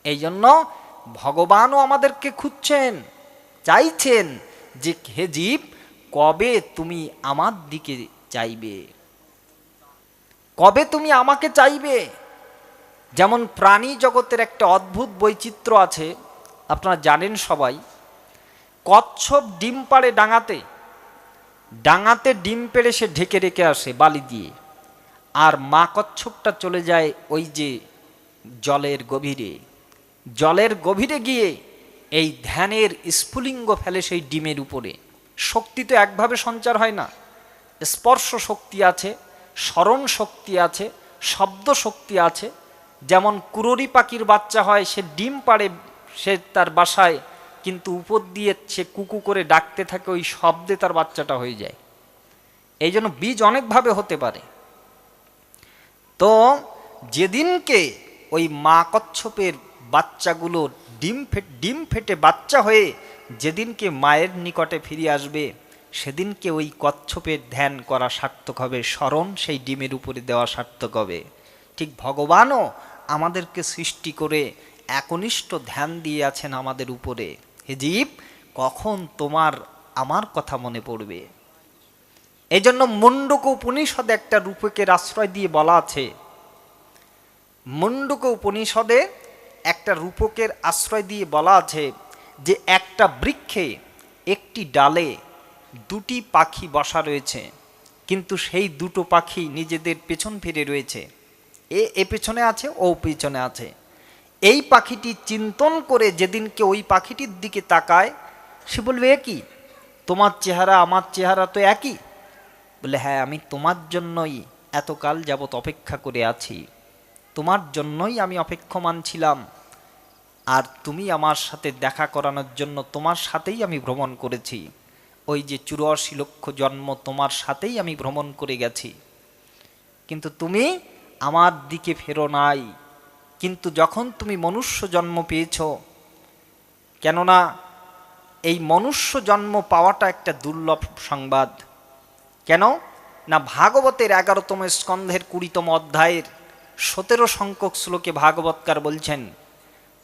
এই জন্য ভগবানও আমাদেরকে খুঁজছেন, চাইছেন যে হে জীব, কবে তুমি আমার দিকে চাইবে, কবে তুমি আমাকে চাইবে। যেমন প্রাণী জগতের একটা অদ্ভুত বৈচিত্র্য আছে, আপনারা জানেন সবাই। কচ্ছপ ডিম পাড়ে ডাঙাতে, ডাঙাতে ডিম পেড়ে সে ঢেকে রেখে আসে বালি দিয়ে, আর মা কচ্ছপটা চলে যায় ওই যে জলের গভীরে। জলের গভীরে গিয়ে এই ধ্যানের স্ফুলিঙ্গ ফেলে সেই ডিমের উপরে। শক্তি তো একভাবে সঞ্চার হয় না, স্পর্শ শক্তি আছে, স্মরণ শক্তি আছে, শব্দ শক্তি আছে। যেমন কুররি পাখির বাচ্চা হয়, সে ডিম পাড়ে, সে তার বাসায়, কিন্তু উপর দিয়ে সে কুকু করে ডাকতে থাকে, ওই শব্দে তার বাচ্চাটা হয়ে যায়। এই জন্য বীজ অনেকভাবে হতে পারে। তো যেদিনকে ওই মা কচ্ছপের বাচ্চাগুলো ডিম ফেটে বাচ্চা হয়ে যেদিনকে মায়ের নিকটে ফিরে আসবে, সেদিনকে ওই কচ্ছপের ধ্যান করা সার্থক হবে, স্মরণ সেই ডিমের উপরে দেওয়া সার্থক হবে। ঠিক ভগবানও আমাদেরকে সৃষ্টি করে একনিষ্ঠ ধ্যান দিয়ে আছেন আমাদের উপরে। হে জীব, কখন তোমার আমার কথা মনে পড়বে। এই জন্য মুন্ডক উপনিষদে একটা রূপকের আশ্রয় দিয়ে বলা আছে, মুন্ডক উপনিষদে একটা রূপকের আশ্রয় দিয়ে বলা আছে যে একটা বৃক্ষে একটি ডালে দুটি পাখি বসা রয়েছে, কিন্তু সেই দুটো পাখি নিজেদের পেছন ফিরে রয়েছে, এ পেছনে আছে, ও পেছনে আছে। এই পাখিটি চিন্তন করে যেদিনকে ওই পাখিটির দিকে তাকায়, সে বলবে, এ কি, তোমার চেহারা আমার চেহারা তো একই। বলে, হ্যাঁ, আমি তোমার জন্যই এতকাল যাবৎ অপেক্ষা করে আছি, তোমার জন্যই আমি অপেক্ষমান ছিলাম, আর তুমি আমার সাথে দেখা করানোর জন্য তোমার সাথেই আমি ভ্রমণ করেছি। ওই যে 84 লক্ষ জন্ম তোমার সাথেই আমি ভ্রমণ করে গেছি, কিন্তু তুমি আমার দিকে ফেরো নাই। কিন্তু যখন তুমি মনুষ্য জন্ম পেয়েছ, কেননা এই মনুষ্য জন্ম পাওয়াটা একটা দুর্লভ সংবাদ। কেন না, ভাগবতের 11তম স্কন্ধের 20তম অধ্যায়ের 17 সংখ্যক শ্লোকে ভাগবতকার বলছেন,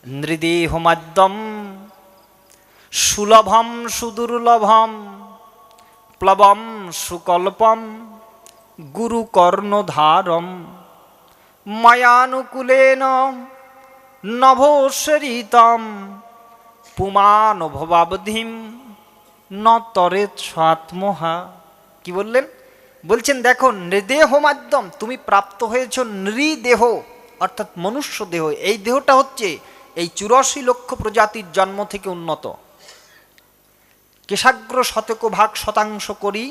নৃদেহমাদ্যম সুলভম সুদুর্লভম প্লবম সুকল্পম গুরু কর্ণধারম মায়ানুকূলেন নভোশরিতম পুমান ভবাবধিম ন তরেত স্বাত্মহা। কি বললেন? বলছেন, দেখো, নৃদেহ মাধ্যম, তুমি প্রাপ্ত হয়েছ নৃদেহ, অর্থাৎ মনুষ্য দেহ। এই দেহটা হচ্ছে এই 84 লক্ষ প্রজাতির জন্ম থেকে উন্নত। কেশাগ্র শতক ভাগ শতাংশ করি,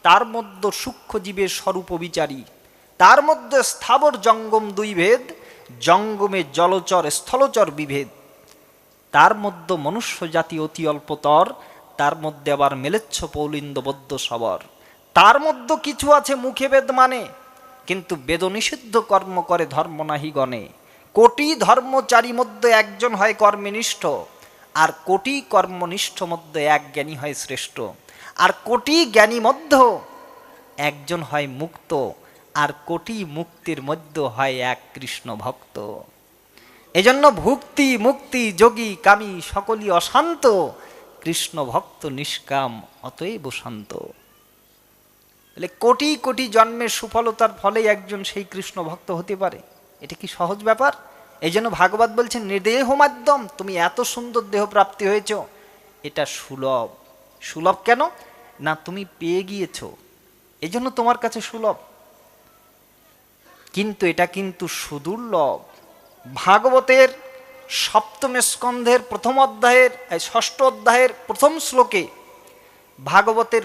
তার মধ্যে সূক্ষ্ম জীবের স্বরূপ বিচারী, তার মধ্যে স্থাবর জঙ্গম দুই ভেদ, জঙ্গমে জলচর স্থলচর বিভেদ, তার মধ্যে মনুষ্য জাতি অতি অল্পতর, তার মধ্যে আবার মেলেচ্ছ পৌলিন্দ বদ্ধ সবর, তার মধ্যে কিছু আছে মুখে বেদ মানে, কিন্তু বেদ নিষিদ্ধ কর্ম করে ধর্ম নাহি গণে। কোটি ধর্মচারী মধ্যে একজন হয় কর্মনিষ্ঠ, আর কোটি কর্মনিষ্ঠ মধ্যে এক জ্ঞানী হয় শ্রেষ্ঠ, আর কোটি জ্ঞানী মধ্যে একজন হয় মুক্ত, আর কোটি মুক্তির মধ্যে হয় এক কৃষ্ণ ভক্ত। এজন্য ভুক্তি মুক্তি যোগী কামী সকলই অশান্ত, কৃষ্ণ ভক্ত নিষ্কাম অতএব শান্ত। বলে, কোটি কোটি জন্মের সুফলতার ফলে একজন সেই কৃষ্ণ ভক্ত হতে পারে, এটা কি সহজ ব্যাপার? এই জন্য ভাগবত বলছেন, নৃদেহ মাধ্যম, তুমি এত সুন্দর দেহ প্রাপ্তি হয়েছ, এটা সুলভ। সুলভ কেন না, তুমি পেয়ে গিয়েছ, এই জন্য তোমার কাছে সুলভ, কিন্তু এটা কিন্তু সুদুর্লভ। ভাগবতের 7ম স্কন্ধের 1ম অধ্যায়ের 6ষ্ঠ অধ্যায়ের 1ম শ্লোকে ভাগবতের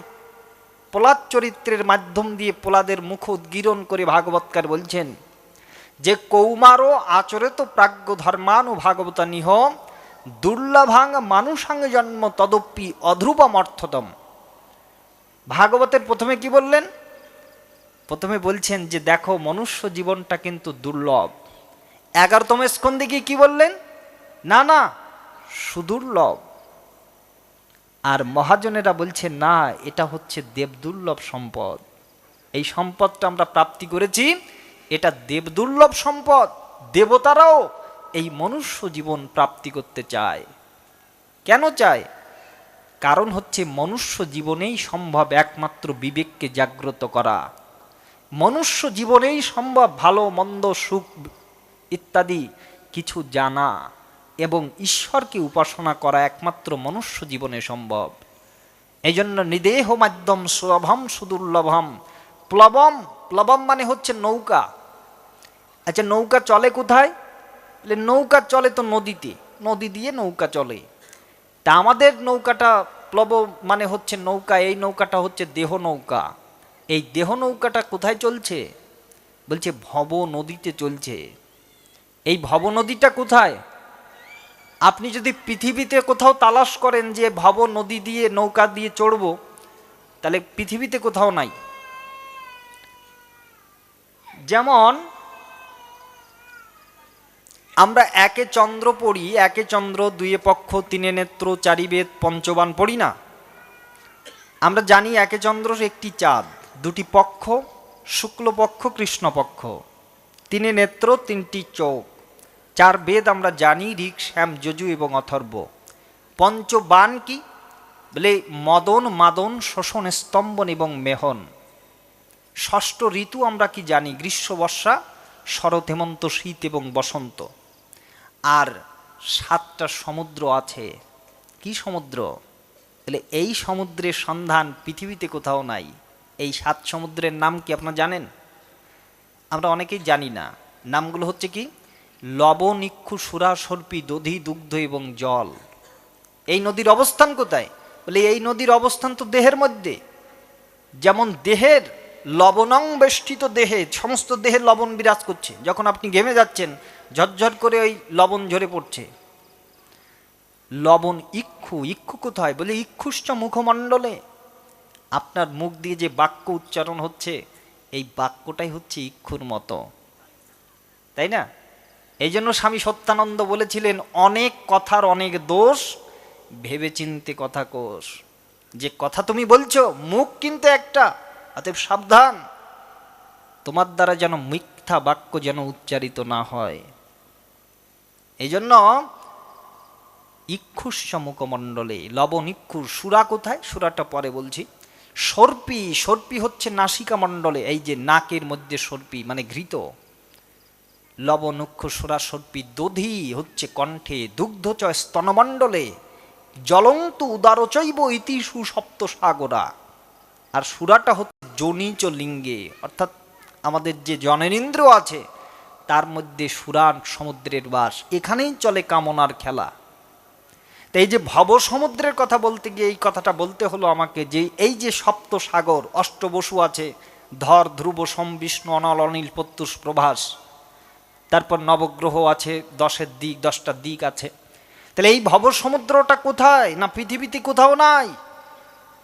প্রহ্লাদ চরিত্রের মাধ্যম দিয়ে প্রহ্লাদের মুখ উদ্গীরণ করে ভাগবতকার বলছেন যে, কৌমারো আচরিত প্রাজ্ঞ ধর্মানু ভাগবতা নিহ দুর্লভাং মানুষাং জন্ম তদপি অধ্রুবম অর্থতম। ভাগবতের প্রথমে কি বললেন? প্রথমে বলছেন যে দেখো, মনুষ্য জীবনটা কিন্তু দুর্লভ। 11তম স্কন্ধে গিয়ে কি বললেন? না না, সুদুর্লভ। আর মহাজনেরা বলছেন, না, এটা হচ্ছে দেবদুর্লভ সম্পদ, এই সম্পদটা আমরা প্রাপ্তি করেছি, এটা দেবদুর্লভ সম্পদ। দেবতারাও এই মনুষ্য জীবন প্রাপ্তি করতে চায়। কেন চায়? কারণ হচ্ছে মনুষ্য জীবনেই সম্ভব একমাত্র বিবেককে জাগ্রত করা, মনুষ্য জীবনেই সম্ভব ভালো মন্দ সুখ ইত্যাদি কিছু জানা, এবং ঈশ্বরকে উপাসনা করা একমাত্র মনুষ্য জীবনে সম্ভব। এই জন্য নিদেহ মাধ্যম সুলভম সুদুর্লভম প্লবম। প্লবম মানে হচ্ছে নৌকা। আচ্ছা, নৌকা চলে কোথায়? নৌকা চলে তো নদীতে, নদী দিয়ে নৌকা চলে। তা আমাদের নৌকাটা প্লব মানে হচ্ছে নৌকা, এই নৌকাটা হচ্ছে দেহ নৌকা। এই দেহ নৌকাটা কোথায় চলছে? বলছে ভব নদীতে চলছে। এই ভব নদীটা কোথায়? আপনি যদি পৃথিবীতে কোথাও তালাশ করেন যে ভব নদী দিয়ে নৌকা দিয়ে চড়ব, তাহলে পৃথিবীতে কোথাও নাই। যেমন আমরা একে চন্দ্র পড়ি, একে চন্দ্র, দুয়ে পক্ষ, তিনে নেত্র, চারি বেদ, পঞ্চবান পড়ি না? আমরা জানি একে চন্দ্র একটি চাঁদ, দুটি পক্ষ, শুক্লপক্ষ কৃষ্ণপক্ষ, তিনে নেত্র, তিনটি চোখ, চার বেদ আমরা জানি, ঋক, শ্যাম, যজু এবং অথর্ব। পঞ্চবান কি? বলে মদন, মাদন, শোষণ, স্তম্ভন এবং মেহন। ষষ্ঠ ঋতু আমরা কি জানি? গ্রীষ্ম, বর্ষা, শরৎ, হেমন্ত, শীত এবং বসন্ত। আর 7টা সমুদ্র আছে। কি সমুদ্র? তাহলে এই সমুদ্রের সন্ধান পৃথিবীতে কোথাও নাই। এই 7 সমুদ্রের নাম কি আপনারা জানেন? আমরা অনেকেই জানি না। নামগুলো হচ্ছে কি? লবণ, ইক্ষু, সুরা, সর্পি, দধি, দুগ্ধ এবং জল। এই নদীর অবস্থান কোথায়? বলে এই নদীর অবস্থান তো দেহের মধ্যে। যেমন দেহের লবণং বেষ্টিত দেহে, সমস্ত দেহে লবণ বিরাজ করছে। যখন আপনি ঘেমে যাচ্ছেন, ঝরঝর করে ওই লবণ ঝরে পড়ছে। লবণ ইক্ষু, ইক্ষু কোথায়? বলে ইক্ষুশ্চ মুখমণ্ডলে। আপনার মুখ দিয়ে যে বাক্য উচ্চারণ হচ্ছে, এই বাক্যটাই হচ্ছে ইক্ষুর মতো, তাই না? এই জন্য স্বামী সত্যানন্দ বলেছিলেন, অনেক কথার অনেক দোষ, ভেবে চিনতে কথা কোষ। যে কথা তুমি বলছো, মুখ কিন্তু একটা, অতএব সাবধান, তোমার দ্বারা যেন মিথ্যা বাক্য যেন উচ্চারিত না হয়। এই জন্য ইক্ষুস্য মুখমণ্ডলে, লবণ ইক্ষু। সুরা কোথায়? সুরাটা পরে বলছি। সর্পি, সর্পি হচ্ছে নাসিকা মণ্ডলে, এই যে নাকের মধ্যে সর্পি মানে ঘৃত। লবণ, ইক্ষু, সুরা, সর্পি। দধি হচ্ছে কণ্ঠে, দুগ্ধ চ স্তনমণ্ডলে, জলন্তু উদারচৈব ইতি সুসপ্ত সাগরা। আর সুরাটা হচ্ছে যোনিচ লিঙ্গে, অর্থাৎ আমাদের যে জননেন্দ্র আছে তার মধ্যে সুরার সমুদ্রের বাস। এখানেই চলে কামনার খেলা। তো এই যে ভব সমুদ্রের কথা বলতে গিয়ে এই কথাটা বলতে হলো আমাকে, যে এই যে সপ্ত সাগর, অষ্টবসু আছে, ধর, ধ্রুব, সোম, বিষ্ণু, অনল, অনিল, প্রত্যুষ, প্রভাস। তারপর নবগ্রহ আছে, 10টা দিক আছে। তাহলে এই ভব সমুদ্রটা কোথায়? না পৃথিবীতে কোথাও নাই।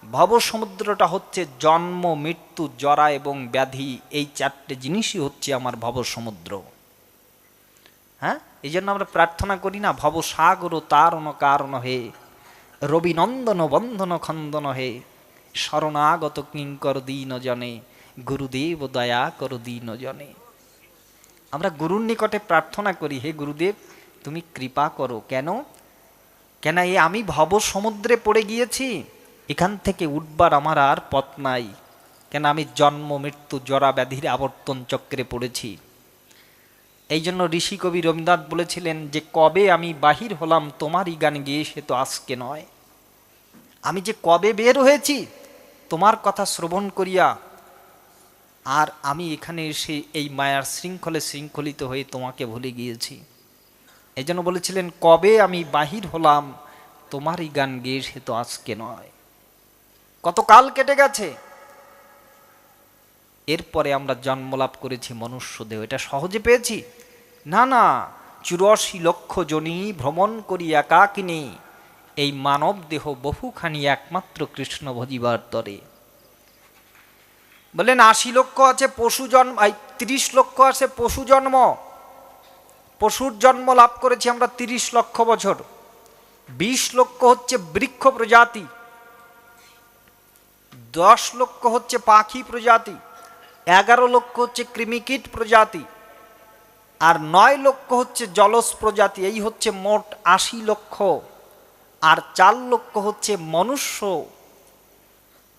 ভব সমুদ্রটা হচ্ছে জন্ম, মৃত্যু, জরা এবং ব্যাধি। এই 4টে জিনিসই হচ্ছে আমার ভব সমুদ্র। হ্যাঁ, এই জন্য আমরা প্রার্থনা করি না, ভব সাগর তারণ কারণ হে, রবিনন্দন বন্ধন খন্দন হে, শরণাগত কিঙ্কর দীন জনে, গুরুদেব দয়া কর দীন জনে। আমরা গুরুর নিকটে প্রার্থনা করি, হে গুরুদেব তুমি কৃপা করো। কেন? কেন এই আমি ভব সমুদ্রে পড়ে গিয়েছি, এখান থেকে উঠবার আমার আর পথ নাই। কেন? আমি জন্ম, মৃত্যু, জরা, ব্যাধির আবর্তন চক্রে পড়েছি। এই জন্য ঋষি কবি রবীন্দ্রনাথ বলেছিলেন যে, কবে আমি বাহির হলাম তোমারই গান গেয়ে, সে তো আজকে নয়। আমি যে কবে বের হয়েছি তোমার কথা শ্রবণ করিয়া, আর আমি এখানে এসে এই মায়ার শৃঙ্খলে শৃঙ্খলিত হয়ে তোমাকে ভুলে গিয়েছি। এই জন্য বলেছিলেন, কবে আমি বাহির হলাম তোমারই গান গেয়ে, সে তো আজকে নয়। কত কাল কেটে গেছে। এরপরে আমরা জন্মলাভ করেছি মনুষ্য দেহ। এটা সহজে পেয়েছি? না না, 84 লক্ষ জনি ভ্রমণ করি একাকিনী, এই মানব দেহ বহুখানি একমাত্র কৃষ্ণ ভজিবার তরে। বলেন 80 লক্ষ আছে পশু জন্ম, 30 লক্ষ আছে পশু জন্ম। পশুর জন্ম লাভ করেছি আমরা 30 লক্ষ বছর। 20 লক্ষ হচ্ছে বৃক্ষ প্রজাতি, 10 লক্ষ হচ্ছে পাখি প্রজাতি, 11 লক্ষ হচ্ছে কৃমিকীট প্রজাতি, আর 9 লক্ষ হচ্ছে জলজ প্রজাতি। এই হচ্ছে মোট 80 লক্ষ। আর 4 লক্ষ হচ্ছে মনুষ্য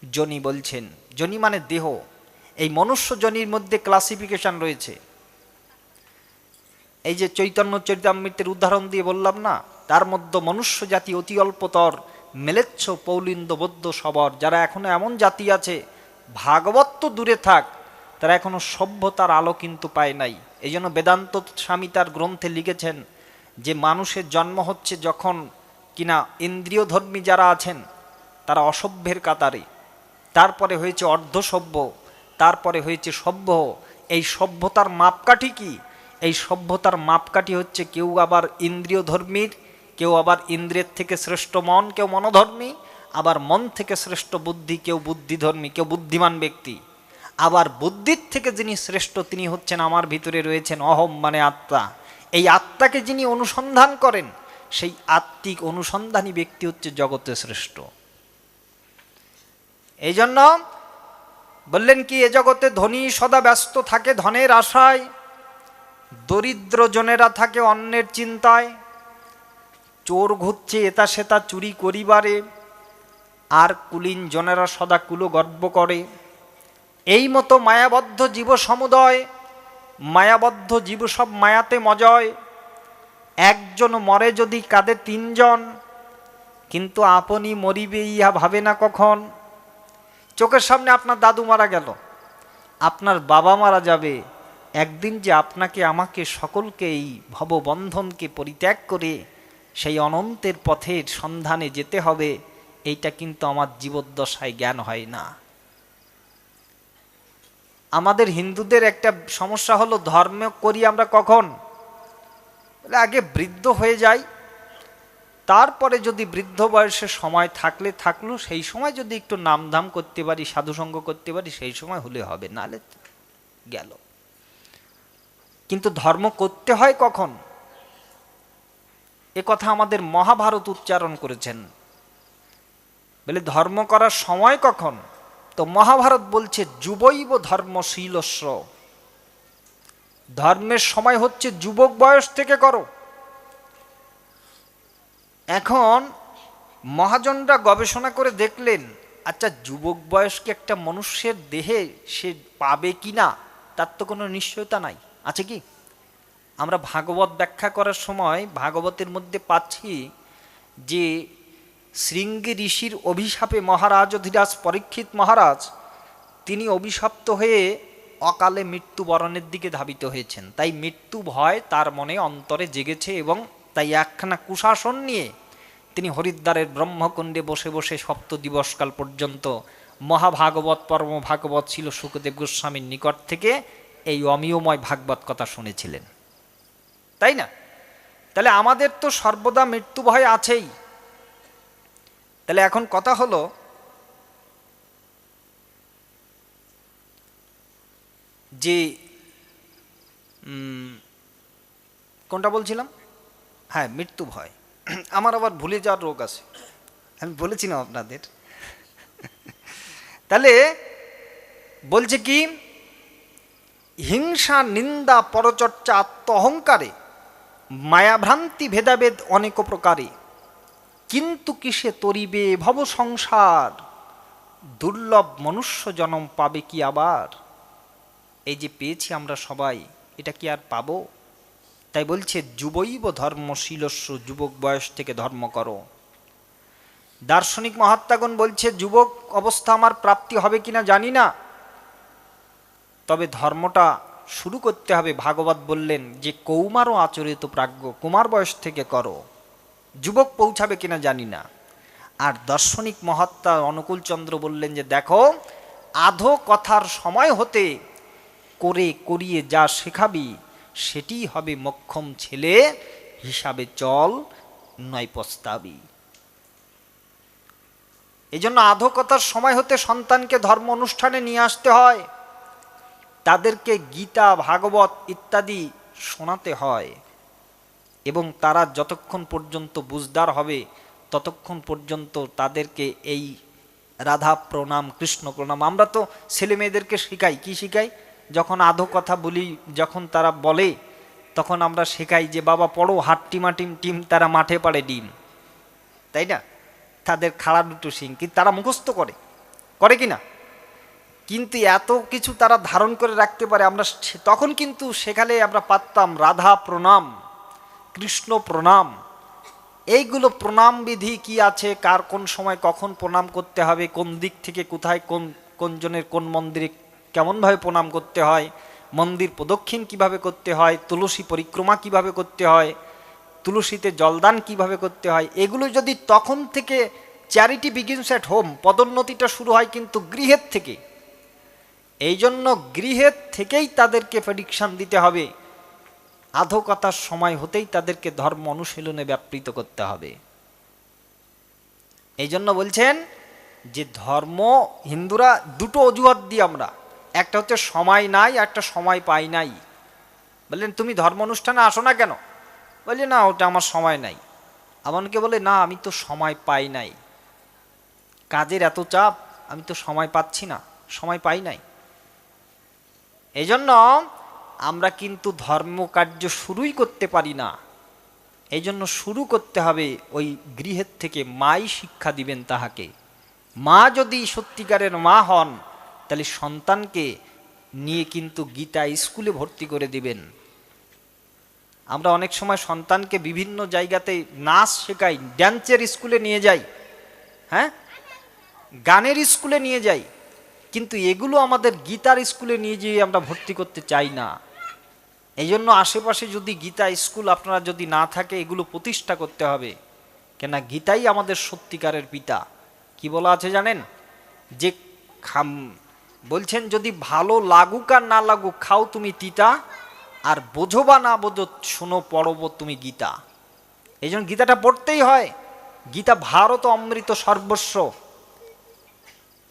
জনি বলছেন। জনি মানে দেহ। এই মনুষ্য জনির মধ্যে ক্লাসিফিকেশন রয়েছে। এই যে চৈতন্য চরিতামৃতের উদাহরণ দিয়ে বললাম না, তার মধ্যে মনুষ্য জাতি অতি অল্পতর, মেলেচ্ছ পৌলিন্দ বৌদ্ধ সবর। যারা এখনো এমন জাতি আছে, ভাগবত তো দূরে থাক, তারা এখনো সভ্যতার আলো কিন্তু পায় নাই। এই জন্য বেদান্ত স্বামী তার গ্রন্থে লিখেছেন যে মানুষের জন্ম হচ্ছে যখন কিনা ইন্দ্রিয় ধর্মী যারা আছেন তারা অসভ্যের কাতারে, তারপরে হয়েছে অর্ধসভ্য, তারপরে হয়েছে সভ্য। এই সভ্যতার মাপকাঠি কি? এই সভ্যতার মাপকাঠি হচ্ছে কেউ আবার ইন্দ্রিয় ধর্মীর, কেউ আবার ইন্দ্রিয়ের থেকে শ্রেষ্ঠ মন, কেউ মনোধর্মী, আবার মন থেকে শ্রেষ্ঠ বুদ্ধি, কেউ বুদ্ধিধর্মী, কেউ বুদ্ধিমান ব্যক্তি। আবার বুদ্ধির থেকে যিনি শ্রেষ্ঠ তিনি হচ্ছেন আমার ভিতরে রয়েছেন অহম মানে আত্মা। এই আত্মাকে যিনি অনুসন্ধান করেন, সেই আত্মিক অনুসন্ধানী ব্যক্তি হচ্ছে জগতে শ্রেষ্ঠ। এই জন্য বললেন কি, এ জগতে ধনী সদা ব্যস্ত থাকে ধনের আশায়, দরিদ্র জনেরা থাকে অন্যের চিন্তায়। চোর ঘুরছে এটা সেটা চুরি করিবারে, আর কুলীন জনেরা সদা কুলো গর্ব করে। এই মতো মায়াবদ্ধ জীব সমুদয়, মায়াবদ্ধ জীব সব মায়াতে মজয়। একজন মরে যদি কাঁদে তিনজন, কিন্তু আপনি মরিবে ইহা ভাবে না কখন। চোখের সামনে আপনার দাদু মারা গেল, আপনার বাবা মারা যাবে, একদিন যে আপনাকে আমাকে সকলকে এই ভববন্ধনকে পরিত্যাগ করে সেই অনন্তের পথের সন্ধানে যেতে হবে, এইটা কিন্তু আমার জীবদ্দশায় জ্ঞান হয় না। আমাদের হিন্দুদের একটা সমস্যা হলো, ধর্ম করি আমরা কখন? আগে বৃদ্ধ হয়ে যাই, তারপরে যদি বৃদ্ধ বয়সে সময় থাকলো সেই সময় যদি একটু নামধাম করতে পারি, সাধুসঙ্গ করতে পারি, সেই সময় হলে হবে, নালে গেল। কিন্তু ধর্ম করতে হয় কখন? এ কথা আমাদের মহাভারত উচ্চারণ করেছেন, বলে ধর্ম করার সময় কখন? তো মহাভারত বলছে যুবৈব ধর্মশীলস্য, ধর্মের সময় হচ্ছে যুবক বয়স থেকে করো। এখন মহাজনরা গবেষণা করে দেখলেন, আচ্ছা যুবক বয়সকে একটা মনুষ্যের দেহে সে পাবে কি না তার তো কোনো নিশ্চয়তা নাই, আছে কি? আমরা ভাগবত ব্যাখ্যা করার সময় ভাগবতের মধ্যে পাচ্ছি যে শৃঙ্গী ঋষির অভিশাপে মহারাজ অধিরাজ পরীক্ষিত মহারাজ তিনি অভিশপ্ত হয়ে অকালে মৃত্যুবরণের দিকে ধাবিত হয়েছেন। তাই মৃত্যু ভয় তার মনে অন্তরে জেগেছে, এবং তাই একখানা কুশাসন নিয়ে তিনি হরিদ্বারের ব্রহ্মকুণ্ডে বসে বসে 7 দিবসকাল পর্যন্ত মহাভাগবত পরম ভাগবত ছিল শুকদেব গোস্বামীর নিকট থেকে এই অমিয়ময় ভাগবত কথা শুনেছিলেন, তাই না? তাহলে আমাদের তো সর্বদা মৃত্যু ভয় আছেই। তাহলে এখন কথা হলো, যে কোনটা বলছিলাম? হ্যাঁ, মৃত্যু ভয়। আমার আবার ভুলে যাওয়ার রোগ আছে, আমি বলেছিলাম আপনাদের। তাহলে বলছে কি, হিংসা নিন্দা পরচর্চা আত্ম অহংকারে, মায়াভ্রান্তি ভেদাভেদ অনেক প্রকারে, কিন্তু কিসে তরিবে ভব সংসার, দুর্লভ মনুষ্য জনম পাবে কি আবার? এই যে পেয়েছি আমরা সবাই, এটা কি আর পাবো? তাই বলছে যুবৈব ধর্মশীলস্য, যুবক বয়স থেকে ধর্ম করো। দার্শনিক মহাত্মাগণ বলছে যুবক অবস্থা আমার প্রাপ্তি হবে কিনা জানি না, তবে ধর্মটা শুরু করতে হবে। ভাগবত বললেন যে কৌমারও আচরিত প্রাজ্ঞ, কুমার বয়স থেকে করো। যুবক পৌঁছাবে কিনা জানি না। আর দার্শনিক মহাত্মা অনুকূলচন্দ্র বললেন যে দেখো, আধো কথার সময় হতে করে করিয়ে যা শেখাবি সেটি হবে মক্ষম ছেলে, হিসাবে চল নয় পস্তাবি। এই জন্য আধো কথার সময় হতে সন্তানকে ধর্ম অনুষ্ঠানে নিয়ে আসতে হয়, তাদেরকে গীতা ভাগবত ইত্যাদি শোনাতে হয়, এবং তারা যতক্ষণ পর্যন্ত বুঝদার হবে ততক্ষণ পর্যন্ত তাদেরকে এই রাধা প্রণাম, কৃষ্ণ প্রণাম। আমরা তো ছেলে মেয়েদেরকে শেখাই, কি শেখাই? যখন আধো কথা বলি, যখন তারা বলে, তখন আমরা শেখাই যে বাবা পড়ো, হাট টিমাটিম টিম, তারা মাঠে পাড়ে ডিম, তাই না? তাদের খাড়া দুটো শিং, কিন্তু তারা মুখস্থ করে কি না? কিন্তু এত কিছু তারা ধারণ করে রাখতে পারে। আমরা তখন কিন্তু সেখানে আমরা পারতাম রাধা প্রণাম, কৃষ্ণ প্রণাম, এইগুলো প্রণাম বিধি কি আছে, কার কোন সময় কখন প্রণাম করতে হবে, কোন দিক থেকে কোথায়, কোন জনের কোন মন্দিরে কেমনভাবে প্রণাম করতে হয়, মন্দির প্রদক্ষিণ কিভাবে করতে হয়, তুলসী পরিক্রমা কিভাবে করতে হয়, তুলসীতে জলদান কিভাবে করতে হয়, এগুলো যদি তখন থেকে, চ্যারিটি বিগিনস অ্যাট হোম, পদোন্নতিটা শুরু হয় কিন্তু গৃহের থেকে। এই জন্য গৃহের থেকেই তাদেরকে প্রেডিকশন দিতে হবে, আধো কথার সময় হতেই তাদেরকে ধর্ম অনুশীলনে ব্যাপৃত করতে হবে। এই জন্য বলছেন যে ধর্ম, হিন্দুরা দুটো অজুহাত দিই আমরা, একটা হচ্ছে সময় নাই, একটা সময় পাই নাই। বললেন তুমি ধর্ম অনুষ্ঠানে আসো না কেন? বললে না ওটা আমার সময় নাই। এমনকে বলে না আমি তো সময় পাই নাই, কাজের এত চাপ, আমি তো সময় পাচ্ছি না, সময় পাই নাই। এই জন্য আমরা কিন্তু ধর্মকার্য শুরুই করতে পারি না। এই জন্য শুরু করতে হবে ওই গৃহের থেকে। মাই শিক্ষা দিবেন তাহাকে। মা যদি সত্যিকারের মা হন তাহলে সন্তানকে নিয়ে কিন্তু গীতা স্কুলে ভর্তি করে দিবেন। আমরা অনেক সময় সন্তানকে বিভিন্ন জায়গাতে নাচ শেখাই, ড্যান্সের স্কুলে নিয়ে যাই, হ্যাঁ, গানের স্কুলে নিয়ে যাই, কিন্তু এগুলো আমাদের গীতার স্কুলে নিয়ে যেয়ে আমরা ভর্তি করতে চাই না। এই জন্য আশেপাশে যদি গীতা স্কুল আপনারা যদি না থাকে, এগুলো প্রতিষ্ঠা করতে হবে। কেন, গীতাই আমাদের সত্যিকারের পিতা। কি বলা আছে জানেন? যে বলছেন যদি ভালো লাগুক আর না লাগুক খাও তুমি তিতা, আর বোঝো বা না বোঝো শোনো পড়ব তুমি গীতা। এই জন্য গীতাটা পড়তেই হয়। গীতা ভারত অমৃত সর্বস্ব।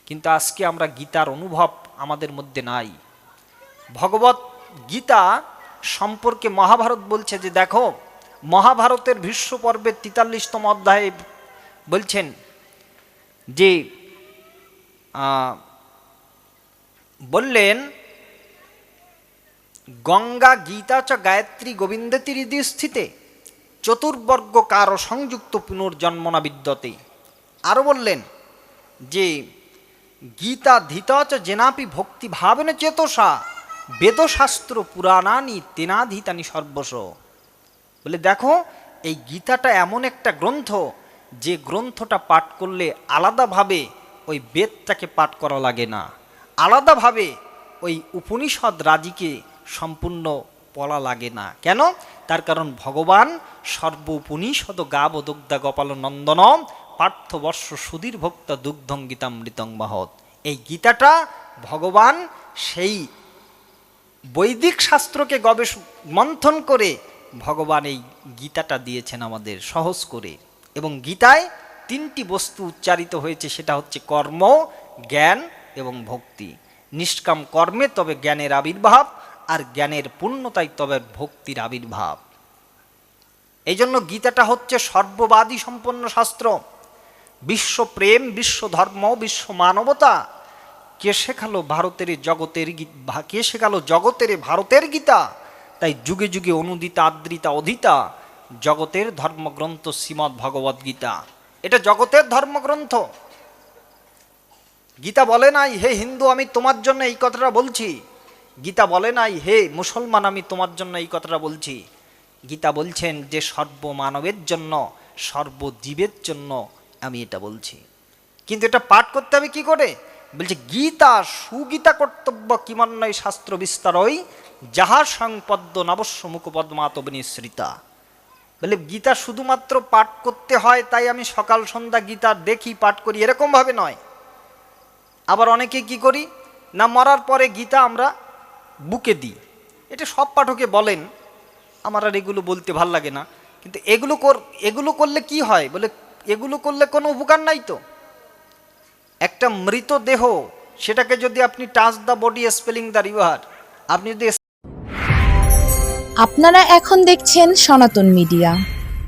কিন্তু আজকে আমরা গীতার অনুভব আমাদের মধ্যে নাই। ভগবত গীতা সম্পর্কে মহাভারত বলছে যে দেখো, মহাভারতের ভীষ্ম পর্বের 43তম অধ্যায়ে বলছেন যে বললেন গঙ্গা গীতা চ গায়ত্রী গোবিন্দেতি হৃদি স্থিতে চতুর্বর্গ কার সংযুক্ত পুনর্জন্মনা বিদ্যতে। আরও বললেন যে গীতা ধীতা চ জেনাপি ভক্তি ভাবেন চেতসা বেদশাস্ত্র পুরাণানি তেনাধীতানি সর্বস্ব। বলে দেখো, এই গীতাটা এমন একটা গ্রন্থ যে গ্রন্থটা পাঠ করলে আলাদাভাবে ওই বেদটাকে পাঠ করা লাগে না, আলাদাভাবে ওই উপনিষদ রাজিকে সম্পূর্ণ পড়া লাগে না। কেন? তার কারণ ভগবান সর্ব উপনিষদ গাব দুগ্ধা গোপাল নন্দন পার্থবর্ষ সুধীর ভক্ত দুগ্ধং গীতামৃতং মহৎ। এই গীতাটা ভগবান সেই বৈদিক শাস্ত্রকে মন্থন করে ভগবান এই গীতাটা দিয়েছেন আমাদের সহজ করে। এবং গীতায় 3টি বস্তু উচ্চারিত হয়েছে, সেটা হচ্ছে কর্ম, জ্ঞান এবং ভক্তি। নিষ্কাম কর্মে তবে জ্ঞানের আবির্ভাব, আর জ্ঞানের পূর্ণতায় তবে ভক্তির আবির্ভাব। এই জন্য গীতাটা হচ্ছে সর্ববাদী সম্পন্ন শাস্ত্র। বিশ্ব প্রেম, বিশ্ব ধর্ম, বিশ্ব মানবতা কে শেখালো ভারতের জগতের কে শেখালো জগতের ভারতের গীতা। তাই যুগে যুগে অনুদিতা আদৃতা অধিতা জগতের ধর্মগ্রন্থ শ্রীমদ্ ভগবদ্ গীতা। এটা জগতের ধর্মগ্রন্থ। গীতা বলে নাই হে হিন্দু আমি তোমার জন্য এই কথাটা বলছি, গীতা বলে নাই হে মুসলমান আমি তোমার জন্য এই কথাটা বলছি। গীতা বলছেন যে সর্বমানবের জন্য, সর্বজীবের জন্য আমি এটা বলছি। কিন্তু এটা পাঠ করতে হবে কি করে? বলছে গীতা সুগীতা কর্তব্য কিমান্নয় শাস্ত্র বিস্তারই যাহা সংপদ্য নবস্য মুখপদ্মাত বিনিশ্রিতা। বলে গীতা শুধুমাত্র পাঠ করতে হয় তাই আমি সকাল সন্ধ্যা গীতা দেখি পাঠ করি এরকমভাবে নয়। আবার অনেকে কি করি না, মরার পরে গীতা আমরা বুকে দিই। এটা সব পাঠকে বলেন, আমার আর এগুলো বলতে ভাল লাগে না। কিন্তু এগুলো করলে কি হয়? বলে এগুলো করলে কোনো উপকার নাই তো। একটা মৃত দেহ, সেটাকে যদি আপনি touch the body spelling the river, আপনি যদি আপনারা এখন দেখছেন সনাতন মিডিয়া।